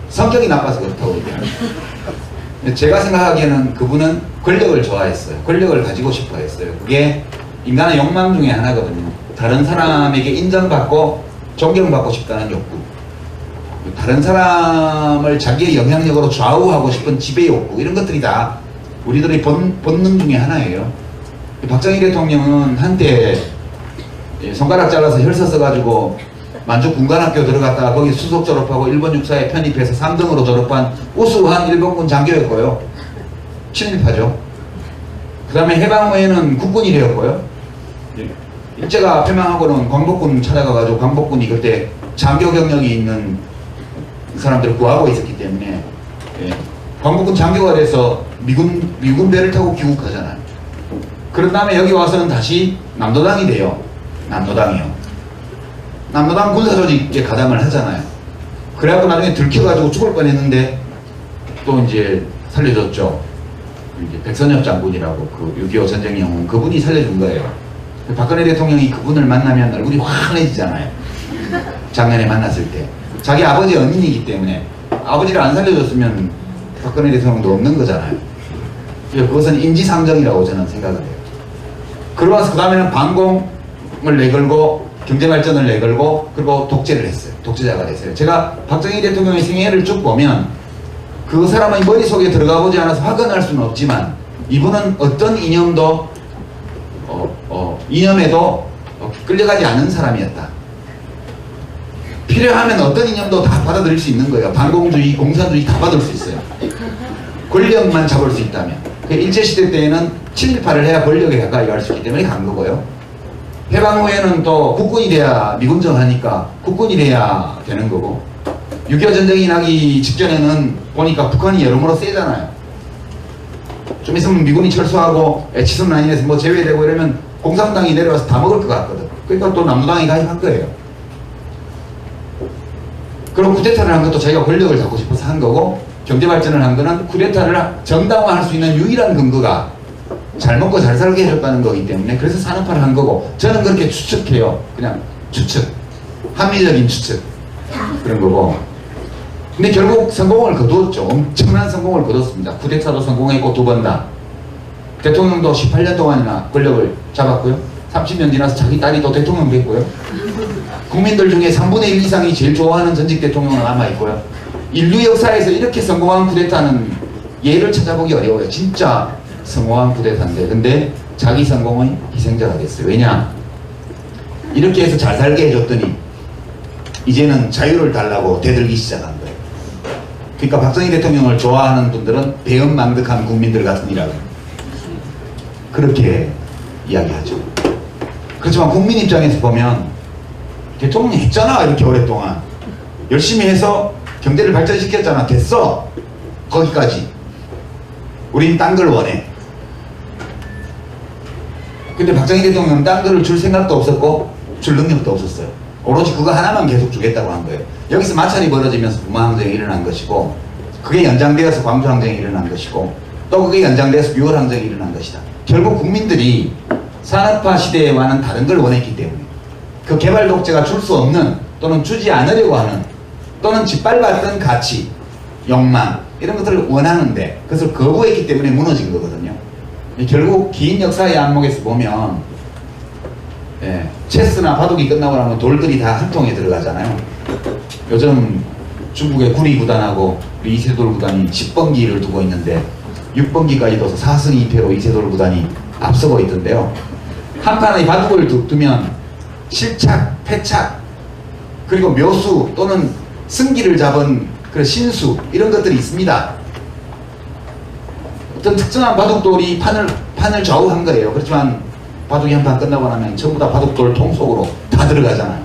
성격이 나빠서 그렇다고 얘기합니다. 제가 생각하기에는 그분은 권력을 좋아했어요. 권력을 가지고 싶어 했어요. 그게 인간의 욕망 중에 하나거든요. 다른 사람에게 인정받고 존경받고 싶다는 욕구, 다른 사람을 자기의 영향력으로 좌우하고 싶은 지배 욕구, 이런 것들이 다 우리들의 본능 중에 하나예요. 박정희 대통령은 한때 손가락 잘라서 혈서 써가지고 만주 군관학교 들어갔다가 거기 수석 졸업하고 일본 육사에 편입해서 3등으로 졸업한 우수한 일본군 장교였고요. 친일파죠. 그 다음에 해방 후에는 국군이 되었고요. 일제가 패망하고는 광복군 찾아가가지고 광복군이 그때 장교 경력이 있는 사람들을 구하고 있었기 때문에 광복군 장교가 돼서 미군 배를 타고 귀국하잖아요. 그런 다음에 여기 와서는 다시 남도당이 돼요. 남도당이요. 남도당 군사조직에 가담을 하잖아요. 그래갖고 나중에 들켜가지고 죽을 뻔했는데 또 이제 살려줬죠. 이제 백선엽 장군이라고 그 6.25 전쟁 영웅 그분이 살려준 거예요. 박근혜 대통령이 그분을 만나면 얼굴이 환해지잖아요. 작년에 만났을 때. 자기 아버지 언인이기 때문에 아버지를 안 살려줬으면 박근혜 대통령도 없는 거잖아요. 그것은 인지상정이라고 저는 생각을 해요. 그러고 그 다음에는 반공을 내걸고 경제발전을 내걸고 그리고 독재를 했어요. 독재자가 됐어요. 제가 박정희 대통령의 생애를 쭉 보면 그 사람의 머릿속에 들어가 보지 않아서 확언할 수는 없지만 이분은 어떤 이념도 이념에도 끌려가지 않은 사람이었다. 필요하면 어떤 이념도 다 받아들일 수 있는 거예요. 반공주의, 공산주의 다 받을 수 있어요. 권력만 잡을 수 있다면. 일제시대 때에는 친일파를 해야 권력에 가까이 갈 수 있기 때문에 간 거고요. 해방 후에는 또 국군이 돼야 미군정하니까 국군이 돼야 되는 거고 6.25 전쟁이 나기 직전에는 보니까 북한이 여러모로 세잖아요. 좀 있으면 미군이 철수하고 치선 라인에서 뭐 제외되고 이러면 공산당이 내려와서 다 먹을 것 같거든. 그러니까 또 남도당이 가입한 거예요. 그럼 쿠데타를 한 것도 자기가 권력을 잡고 싶어서 한 거고 경제발전을 한 거는 쿠데타를 정당화할 수 있는 유일한 근거가 잘 먹고 잘 살게 해줬다는 거기 때문에 그래서 산업화를 한 거고 저는 그렇게 추측해요. 그냥 추측. 합리적인 추측. 그런 거고. 근데 결국 성공을 거두었죠. 엄청난 성공을 거뒀습니다. 쿠데타도 성공했고 두 번 다. 대통령도 18년 동안이나 권력을 잡았고요. 30년 지나서 자기 딸이 또 대통령 됐고요. 국민들 중에 3분의 1 이상이 제일 좋아하는 전직 대통령은 남아있고요. 인류 역사에서 이렇게 성공한 쿠데타는 예를 찾아보기 어려워요. 진짜 성공한 쿠데타인데 근데 자기 성공의 희생자가 됐어요. 왜냐? 이렇게 해서 잘 살게 해줬더니 이제는 자유를 달라고 대들기 시작한 거예요. 그러니까 박정희 대통령을 좋아하는 분들은 배은망덕한 국민들 같으니라고 그렇게 이야기하죠. 그렇지만 국민 입장에서 보면 대통령이 했잖아. 이렇게 오랫동안 열심히 해서 경제를 발전시켰잖아. 됐어. 거기까지. 우린 딴 걸 원해. 근데 박정희 대통령은 딴 거를 줄 생각도 없었고 줄 능력도 없었어요. 오로지 그거 하나만 계속 주겠다고 한 거예요. 여기서 마찰이 벌어지면서 부마항쟁이 일어난 것이고 그게 연장되어서 광주항쟁이 일어난 것이고 또 그게 연장되어서 6월 항쟁이 일어난 것이다. 결국 국민들이 산업화 시대와는 다른 걸 원했기 때문에 그 개발 독재가 줄 수 없는 또는 주지 않으려고 하는 또는 짓밟았던 가치, 욕망 이런 것들을 원하는데 그것을 거부했기 때문에 무너진 거거든요. 결국 긴 역사의 안목에서 보면 체스나 바둑이 끝나고 나면 돌들이 다 한 통에 들어가잖아요. 요즘 중국의 구리 구단하고 우리 이세돌 구단이 10번기를 두고 있는데 6번기까지 둬서 4승 2패로 이세돌 구단이 앞서고 있던데요. 한 판의 바둑을 두면 실착, 패착 그리고 묘수 또는 승기를 잡은 그 신수 이런 것들이 있습니다. 어떤 특정한 바둑돌이 판을 좌우한 거예요. 그렇지만 바둑이 한 판 끝나고 나면 전부 다 바둑돌 통 속으로 다 들어가잖아요.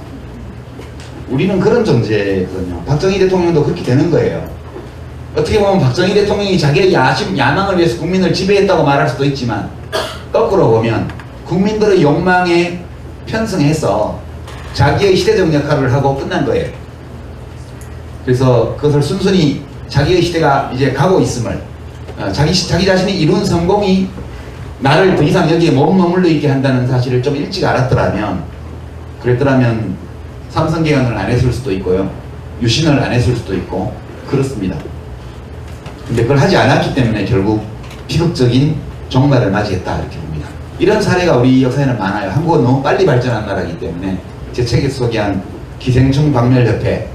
우리는 그런 존재거든요. 박정희 대통령도 그렇게 되는 거예요. 어떻게 보면 박정희 대통령이 자기의 야망을 위해서 국민을 지배했다고 말할 수도 있지만 거꾸로 보면 국민들의 욕망에 편승해서 자기의 시대적 역할을 하고 끝난 거예요. 그래서 그것을 순순히 자기의 시대가 이제 가고 있음을 자기 자신이 이룬 성공이 나를 더 이상 여기에 못 머물러 있게 한다는 사실을 좀 일찍 알았더라면 그랬더라면 삼성 개헌을 안 했을 수도 있고요. 유신을 안 했을 수도 있고 그렇습니다. 근데 그걸 하지 않았기 때문에 결국 비극적인 종말을 맞이했다 이렇게 봅니다. 이런 사례가 우리 역사에는 많아요. 한국은 너무 빨리 발전한 나라이기 때문에 제 책에 소개한 기생충 박멸협회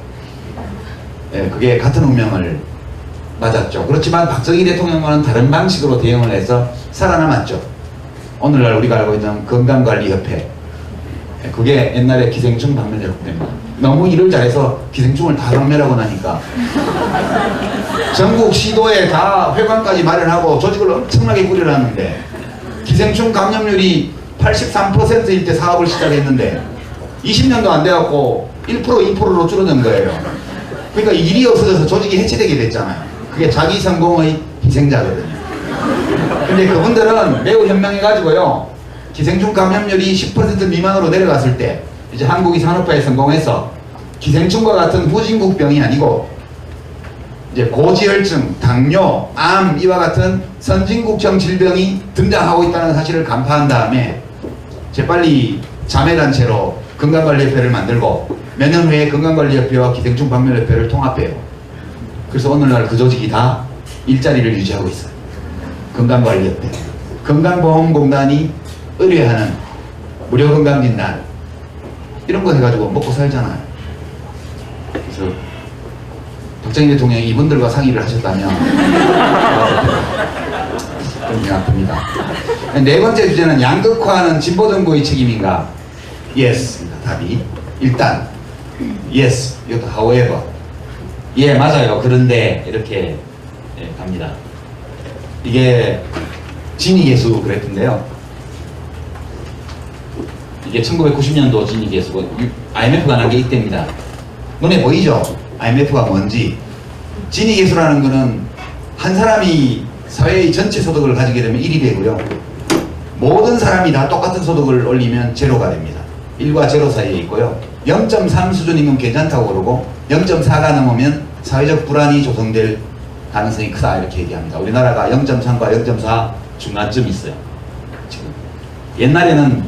그게 같은 운명을 맞았죠. 그렇지만 박정희 대통령과는 다른 방식으로 대응을 해서 살아남았죠. 오늘날 우리가 알고 있는 건강관리협회 그게 옛날에 기생충 박멸협회입니다. 너무 일을 잘해서 기생충을 다 박멸하고 나니까 전국 시도에 다 회관까지 마련하고 조직을 엄청나게 꾸려놨는데 기생충 감염률이 83%일 때 사업을 시작했는데 20년도 안 돼갖고 1% 2%로 줄어든 거예요. 그러니까 일이 없어져서 조직이 해체되게 됐잖아요. 그게 자기 성공의 희생자거든요. 근데 그분들은 매우 현명해가지고요. 기생충 감염률이 10% 미만으로 내려갔을 때 이제 한국이 산업화에 성공해서 기생충과 같은 후진국병이 아니고 이제 고지혈증, 당뇨, 암 이와 같은 선진국형 질병이 등장하고 있다는 사실을 간파한 다음에 재빨리 자매단체로 건강관리협회를 만들고 몇 년 후에 건강관리협회와 기생충 박멸협회를 통합해요. 그래서 오늘날 그 조직이 다 일자리를 유지하고 있어요. 건강관리협회. 건강보험공단이 의뢰하는 무료 건강진단 이런 거 해가지고 먹고 살잖아요. 그래서 박정희 대통령이 이분들과 상의를 하셨다면 그런 생각 듭니다. 네 번째 주제는 양극화는 진보정부의 책임인가? Yes입니다. 답이. 일단 Yes, 이것도 however. 예, 맞아요. 그런데 이렇게 갑니다. 이게 진위계수 그랬던데요. 이게 1990년도 진위계수고 IMF가 난 게 이때입니다. 눈에 보이죠? IMF가 뭔지. 진위계수라는 거는 한 사람이 사회의 전체 소득을 가지게 되면 1이 되고요. 모든 사람이 다 똑같은 소득을 올리면 제로가 됩니다. 1과 제로 사이에 있고요. 0.3 수준이면 괜찮다고 그러고 0.4가 넘으면 사회적 불안이 조성될 가능성이 크다 이렇게 얘기합니다. 우리나라가 0.3과 0.4 중간쯤 있어요. 지금 옛날에는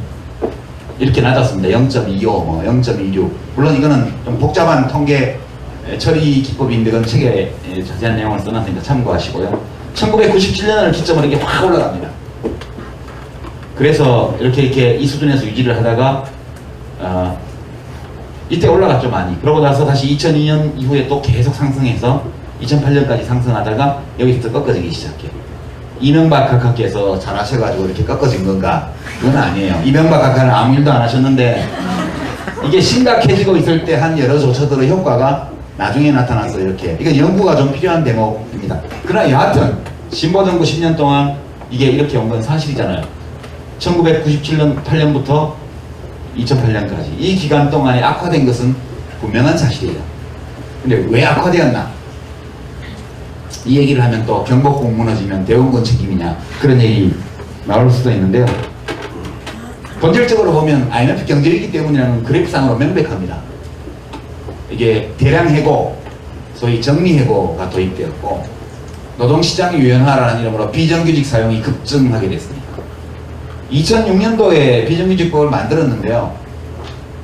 이렇게 낮았습니다. 0.25, 뭐 0.26. 물론 이거는 좀 복잡한 통계 처리 기법인데 그건 책에 자세한 내용을 써놨으니까 참고하시고요. 1997년을 기점으로 이게 확 올라갑니다. 그래서 이렇게 이 수준에서 유지를 하다가 이때 올라갔죠 많이. 그러고 나서 다시 2002년 이후에 또 계속 상승해서 2008년까지 상승하다가 여기서 꺾어지기 시작해요. 이명박 각하께서 잘하셔가지고 이렇게 꺾어진 건가? 그건 아니에요. 이명박 각하는 아무 일도 안 하셨는데 이게 심각해지고 있을 때 한 여러 조처들의 효과가 나중에 나타나서 이렇게. 이건 연구가 좀 필요한 대목입니다. 그러나 여하튼 진보정부 10년 동안 이게 이렇게 온 건 사실이잖아요. 1997년 8년부터 2008년까지 이 기간 동안에 악화된 것은 분명한 사실이에요. 근데 왜 악화되었나? 이 얘기를 하면 또 경복궁 무너지면 대원군 책임이냐 그런 얘기 나올 수도 있는데요. 본질적으로 보면 IMF 경제위기 때문이라는 그래프상으로 명백합니다. 이게 대량 해고, 소위 정리해고가 도입되었고 노동시장 유연화라는 이름으로 비정규직 사용이 급증하게 됐습니다. 2006년도에 비정규직법을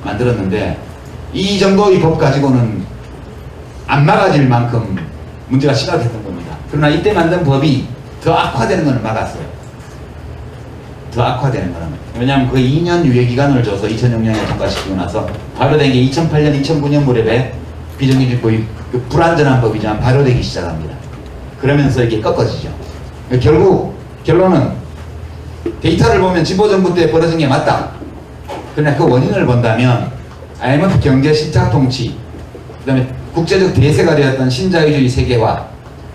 만들었는데 이 정도의 법 가지고는 안 막아질 만큼 문제가 심각했던 겁니다. 그러나 이때 만든 법이 더 악화되는 것을 막았어요. 더 악화되는 거는. 왜냐하면 그 2년 유예기간을 줘서 2006년에 통과시키고 나서 발효된 게 2008년, 2009년 무렵에 비정규직법이 그 불완전한 법이지만 발효되기 시작합니다. 그러면서 이게 꺾어지죠. 결국 결론은 데이터를 보면 진보정부 때 벌어진 게 맞다. 그러나 그 원인을 본다면 IMF 경제 실착 통치, 그 다음에 국제적 대세가 되었던 신자유주의 세계화,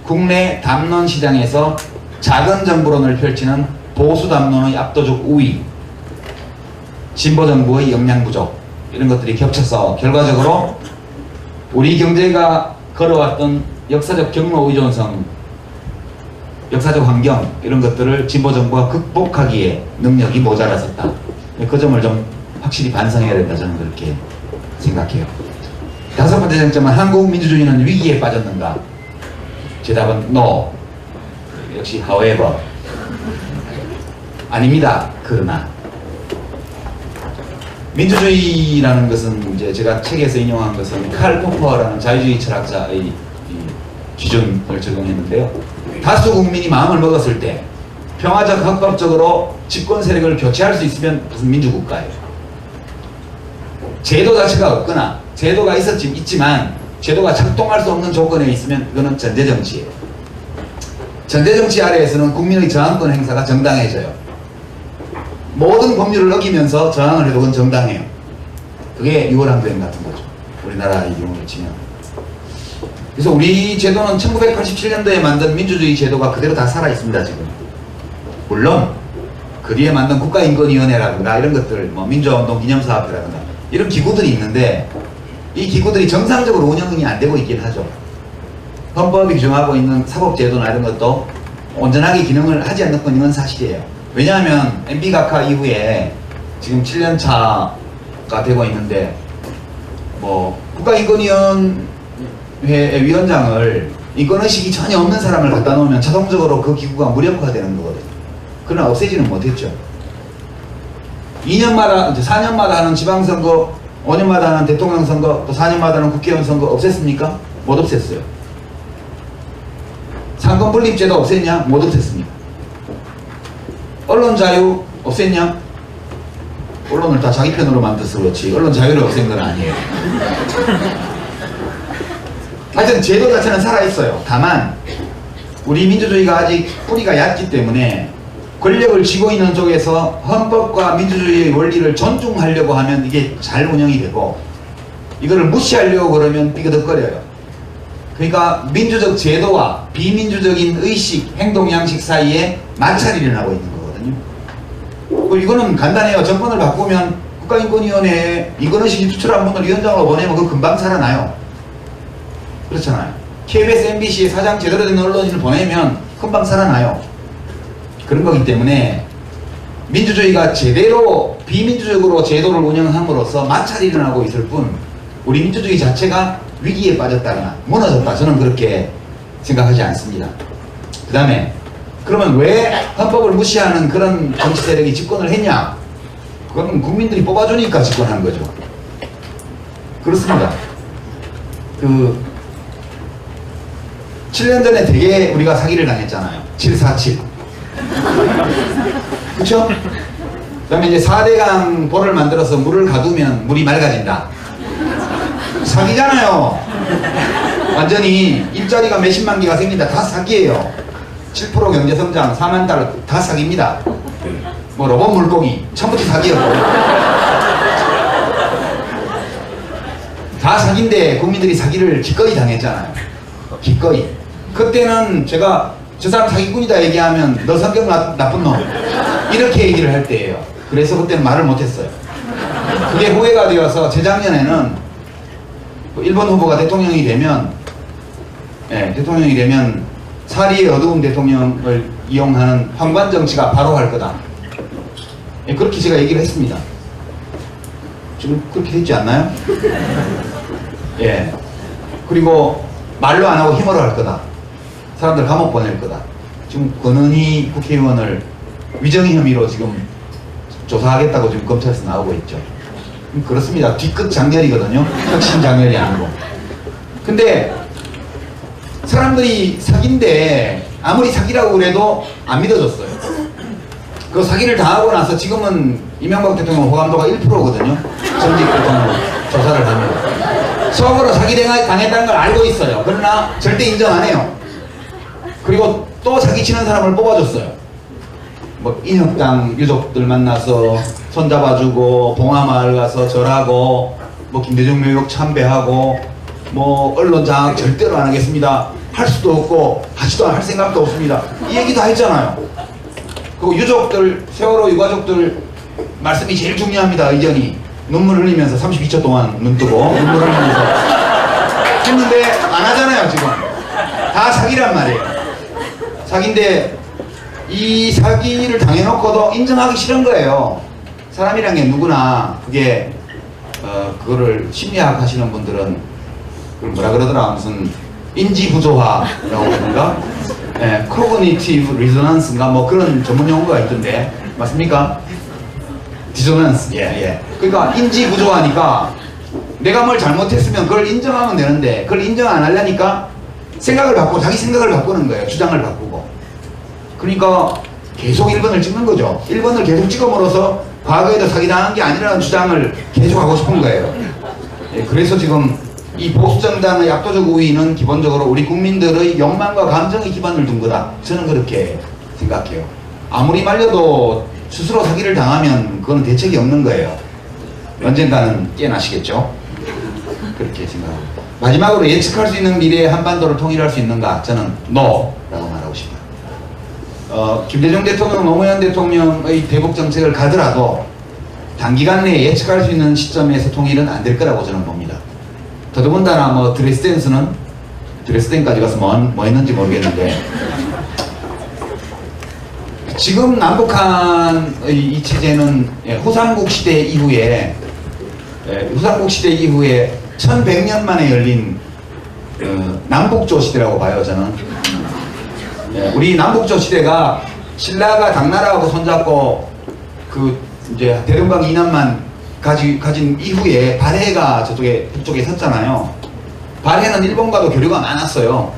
국내 담론 시장에서 작은 정부론을 펼치는 보수 담론의 압도적 우위, 진보정부의 역량 부족 이런 것들이 겹쳐서 결과적으로 우리 경제가 걸어왔던 역사적 경로 의존성, 역사적 환경 이런 것들을 진보정부가 극복하기에 능력이 모자랐었다. 그 점을 좀 확실히 반성해야 된다 저는 그렇게 생각해요. 다섯 번째 쟁점은 한국 민주주의는 위기에 빠졌는가? 제 답은 no. 역시 however. 아닙니다. 그러나 민주주의라는 것은 이제 제가 책에서 인용한 것은 칼 포퍼라는 자유주의 철학자의 기준을 적용했는데요. 다수 국민이 마음을 먹었을 때 평화적 합법적으로 집권 세력을 교체할 수 있으면 무슨 민주국가예요. 제도 자체가 없거나 제도가 있지만 제도가 작동할 수 없는 조건에 있으면 그거는 전제정치예요. 전제정치 아래에서는 국민의 저항권 행사가 정당해져요. 모든 법률을 어기면서 저항을 해도 그건 정당해요. 그게 6월 항쟁 같은 거죠. 우리나라의 경우를 치면. 그래서 우리 제도는 1987년도에 만든 민주주의 제도가 그대로 다 살아있습니다, 지금. 물론, 그 뒤에 만든 국가인권위원회라든가 이런 것들, 뭐 민주화운동 기념사업회라든가 이런 기구들이 있는데 이 기구들이 정상적으로 운영이 안 되고 있긴 하죠. 헌법이 규정하고 있는 사법제도나 이런 것도 온전하게 기능을 하지 않는 건 이건 사실이에요. 왜냐하면 MB 각하 이후에 지금 7년 차가 되고 있는데 뭐 국가인권위원회 위원장을 인권의식이 전혀 없는 사람을 갖다 놓으면 자동적으로 그 기구가 무력화되는 거거든요. 그러나 없애지는 못했죠. 2년마다, 4년마다 하는 지방선거, 5년마다 하는 대통령 선거, 또 4년마다 하는 국회의원 선거 없앴습니까? 못 없앴어요. 상권분립제도 없앴냐? 못 없앴습니다. 언론 자유 없앴냐? 언론을 다 자기 편으로 만들어서 그렇지 언론 자유를 없앤 건 아니에요. 하여튼 제도 자체는 살아있어요. 다만 우리 민주주의가 아직 뿌리가 얕기 때문에 권력을 쥐고 있는 쪽에서 헌법과 민주주의의 원리를 존중하려고 하면 이게 잘 운영이 되고 이거를 무시하려고 그러면 삐그덕거려요. 그러니까 민주적 제도와 비민주적인 의식, 행동 양식 사이에 마찰이 일어나고 있는 거거든요. 이거는 간단해요. 정권을 바꾸면 국가인권위원회에 인권의식이 투철한 분을 위원장으로 보내면 그거 금방 살아나요. 그렇잖아요. KBS, MBC에 사장 제대로 된 언론인을 보내면 금방 살아나요. 그런 거기 때문에 민주주의가 제대로 비민주적으로 제도를 운영함으로써 마찰이 일어나고 있을 뿐 우리 민주주의 자체가 위기에 빠졌다거나 무너졌다 저는 그렇게 생각하지 않습니다. 그 다음에 그러면 왜 헌법을 무시하는 그런 정치 세력이 집권을 했냐? 그건 국민들이 뽑아주니까 집권한 거죠. 그렇습니다. 7년 전에 되게 우리가 사기를 당했잖아요. 747. 그쵸? 그 다음에 이제 4대강 볼을 만들어서 물을 가두면 물이 맑아진다. 사기잖아요. 완전히 일자리가 몇십만 개가 생긴다. 다 사기예요. 7% 경제성장, 4만 달러 다 사기입니다. 뭐 로봇 물고기 처음부터 사기였고 다 사기인데 국민들이 사기를 기꺼이 당했잖아요. 기꺼이. 그때는 제가 저 사람 사기꾼이다 얘기하면 너 성격 나쁜 놈 이렇게 얘기를 할 때예요. 그래서 그때는 말을 못했어요. 그게 후회가 되어서 재작년에는 일본 후보가 대통령이 되면 사리의 어두운 대통령을 이용하는 황관 정치가 바로 할 거다. 그렇게 제가 얘기를 했습니다. 지금 그렇게 됐지 않나요? 예. 그리고 말로 안 하고 힘으로 할 거다. 사람들 감옥 보낼 거다. 지금 권은희 국회의원을 위정의 혐의로 지금 조사하겠다고 지금 검찰에서 나오고 있죠. 그렇습니다. 뒤끝 장렬이거든요. 혁신 장렬이 아니고. 근데 사람들이 사기인데 아무리 사기라고 그래도 안 믿어줬어요. 그 사기를 당하고 나서 지금은 이명박 대통령 호감도가 1%거든요. 전직 대통령 조사를 하면. 속으로 사기 당했다는 걸 알고 있어요. 그러나 절대 인정 안 해요. 그리고 또 사기치는 사람을 뽑아줬어요. 뭐 인혁당 유족들 만나서 손잡아주고 봉화마을 가서 절하고 뭐 김대중 묘역 참배하고 뭐 언론 장악 절대로 안 하겠습니다. 할 수도 없고 하지도 할 생각도 없습니다. 이 얘기 다 했잖아요. 그리고 유족들 세월호 유가족들 말씀이 제일 중요합니다. 의견이 눈물 흘리면서 32초 동안 눈 뜨고 눈물 흘리면서 했는데 안 하잖아요. 지금 다 사기란 말이에요. 사기인데 이 사기를 당해놓고도 인정하기 싫은 거예요. 사람이란 게 누구나 그게 그거를 심리학 하시는 분들은 그걸 뭐라 그러더라 무슨 인지부조화라고 그러는가? 예, cognitive resonance인가 뭐 그런 전문 용어가 있던데 맞습니까? 디소넌스. 예. 그러니까 인지부조화니까 내가 뭘 잘못했으면 그걸 인정하면 되는데 그걸 인정 안 하려니까 생각을 바꾸고 자기 생각을 바꾸는 거예요. 주장을 바꾸고. 그러니까 계속 1번을 찍는 거죠. 1번을 계속 찍음으로써 과거에도 사기당한 게 아니라는 주장을 계속 하고 싶은 거예요. 예, 그래서 지금 이 보수정당의 압도적 우위는 기본적으로 우리 국민들의 욕망과 감정의 기반을 둔 거다. 저는 그렇게 생각해요. 아무리 말려도 스스로 사기를 당하면 그건 대책이 없는 거예요. 언젠가는 깨나시겠죠? 그렇게 생각합니다. 마지막으로 예측할 수 있는 미래에 한반도를 통일할 수 있는가? 저는 NO! 라고 말하고 싶어요. 김대중 대통령, 노무현 대통령의 대북 정책을 가더라도 단기간 내에 예측할 수 있는 시점에서 통일은 안 될 거라고 저는 봅니다. 더더군다나 뭐 드레스덴까지 가서 뭐 했는지 모르겠는데 지금 남북한의 이 체제는 후삼국 시대 이후에 1100년 만에 열린 남북조 시대라고 봐요, 저는. 우리 남북조 시대가 신라가 당나라하고 손잡고 이제 대동강 이남만 가진 이후에 발해가 북쪽에 섰잖아요. 발해는 일본과도 교류가 많았어요.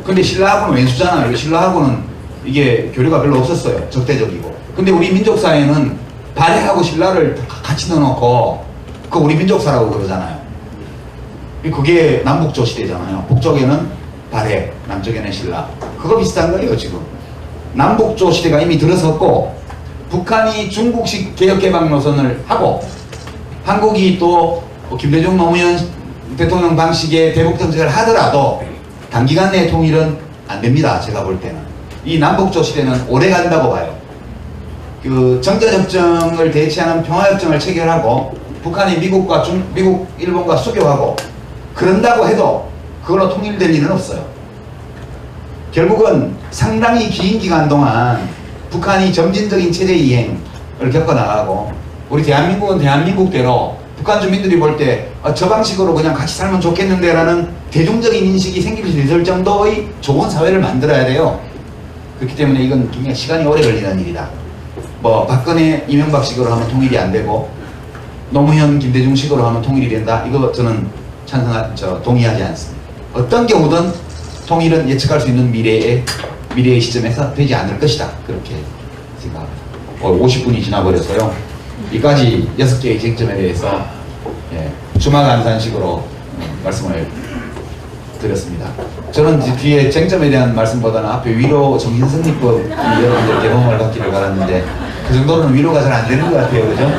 근데 신라하고는 왼수잖아요. 신라하고는 이게 교류가 별로 없었어요. 적대적이고. 근데 우리 민족사회는 발해하고 신라를 같이 넣어놓고 그 우리 민족사라고 그러잖아요. 그게 남북조 시대잖아요. 북쪽에는 발해, 남쪽에는 신라. 그거 비슷한 거예요, 지금. 남북조 시대가 이미 들어섰고 북한이 중국식 개혁개방 노선을 하고 한국이 또 김대중 노무현 대통령 방식의 대북 정책을 하더라도 단기간 내에 통일은 안 됩니다. 제가 볼 때는. 이 남북조 시대는 오래 간다고 봐요. 정전협정을 대체하는 평화협정을 체결하고 북한이 미국, 일본과 수교하고 그런다고 해도 그걸로 통일될 일은 없어요. 결국은 상당히 긴 기간 동안 북한이 점진적인 체제 이행을 겪어나가고 우리 대한민국은 대한민국대로 북한 주민들이 볼 때 저 방식으로 그냥 같이 살면 좋겠는데 라는 대중적인 인식이 생길 수 있을 정도의 좋은 사회를 만들어야 돼요. 그렇기 때문에 이건 굉장히 시간이 오래 걸리는 일이다. 박근혜, 이명박식으로 하면 통일이 안 되고 노무현, 김대중식으로 하면 통일이 된다. 이거 저는 동의하지 않습니다. 어떤 경우든 통일은 예측할 수 있는 미래의 시점에서 되지 않을 것이다. 그렇게 생각합니다. 50분이 지나버렸어요. 이까지 6개의 쟁점에 대해서 주마간산식으로 말씀을 드렸습니다. 저는 뒤에 쟁점에 대한 말씀보다는 앞에 위로 정신승리법이 여러분들께 도움을 받기를 바랐는데 그 정도는 위로가 잘 안 되는 것 같아요. 그죠?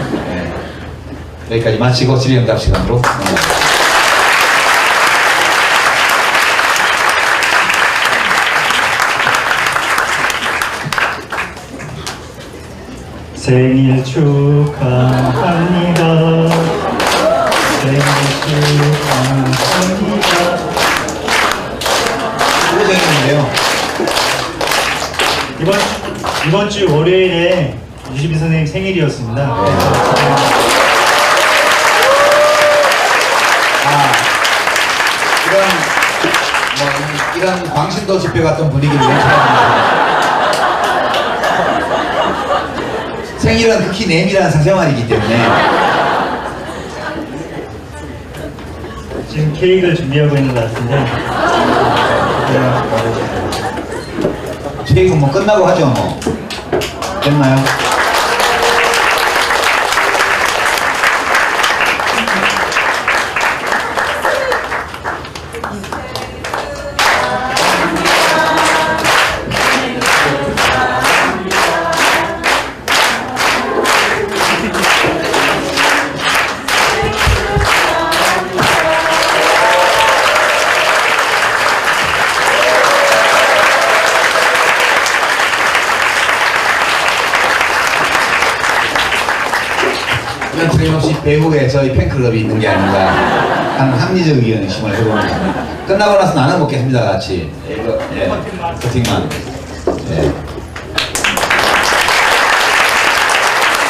여기까지 마치고 질의응답 시간으로 생일 축하합니다. 생일 축하합니다. 생일인데요. 이번 주 월요일에 유시빈 선생님 생일이었습니다. 이런 광신도 집회 같은 분위기를 연출합니다. 생일은 극히 내밀한 사생활이기 때문에 지금 케이크를 준비하고 있는 것 같은데 케이크 뭐 끝나고 하죠 뭐. 됐나요? 이건 틀림없이 배후에 저희 팬클럽이 있는 게 아닌가 하는 합리적 의심을 해봅니다. 끝나고 나서 나눠 먹겠습니다, 같이. 이거, 커팅만.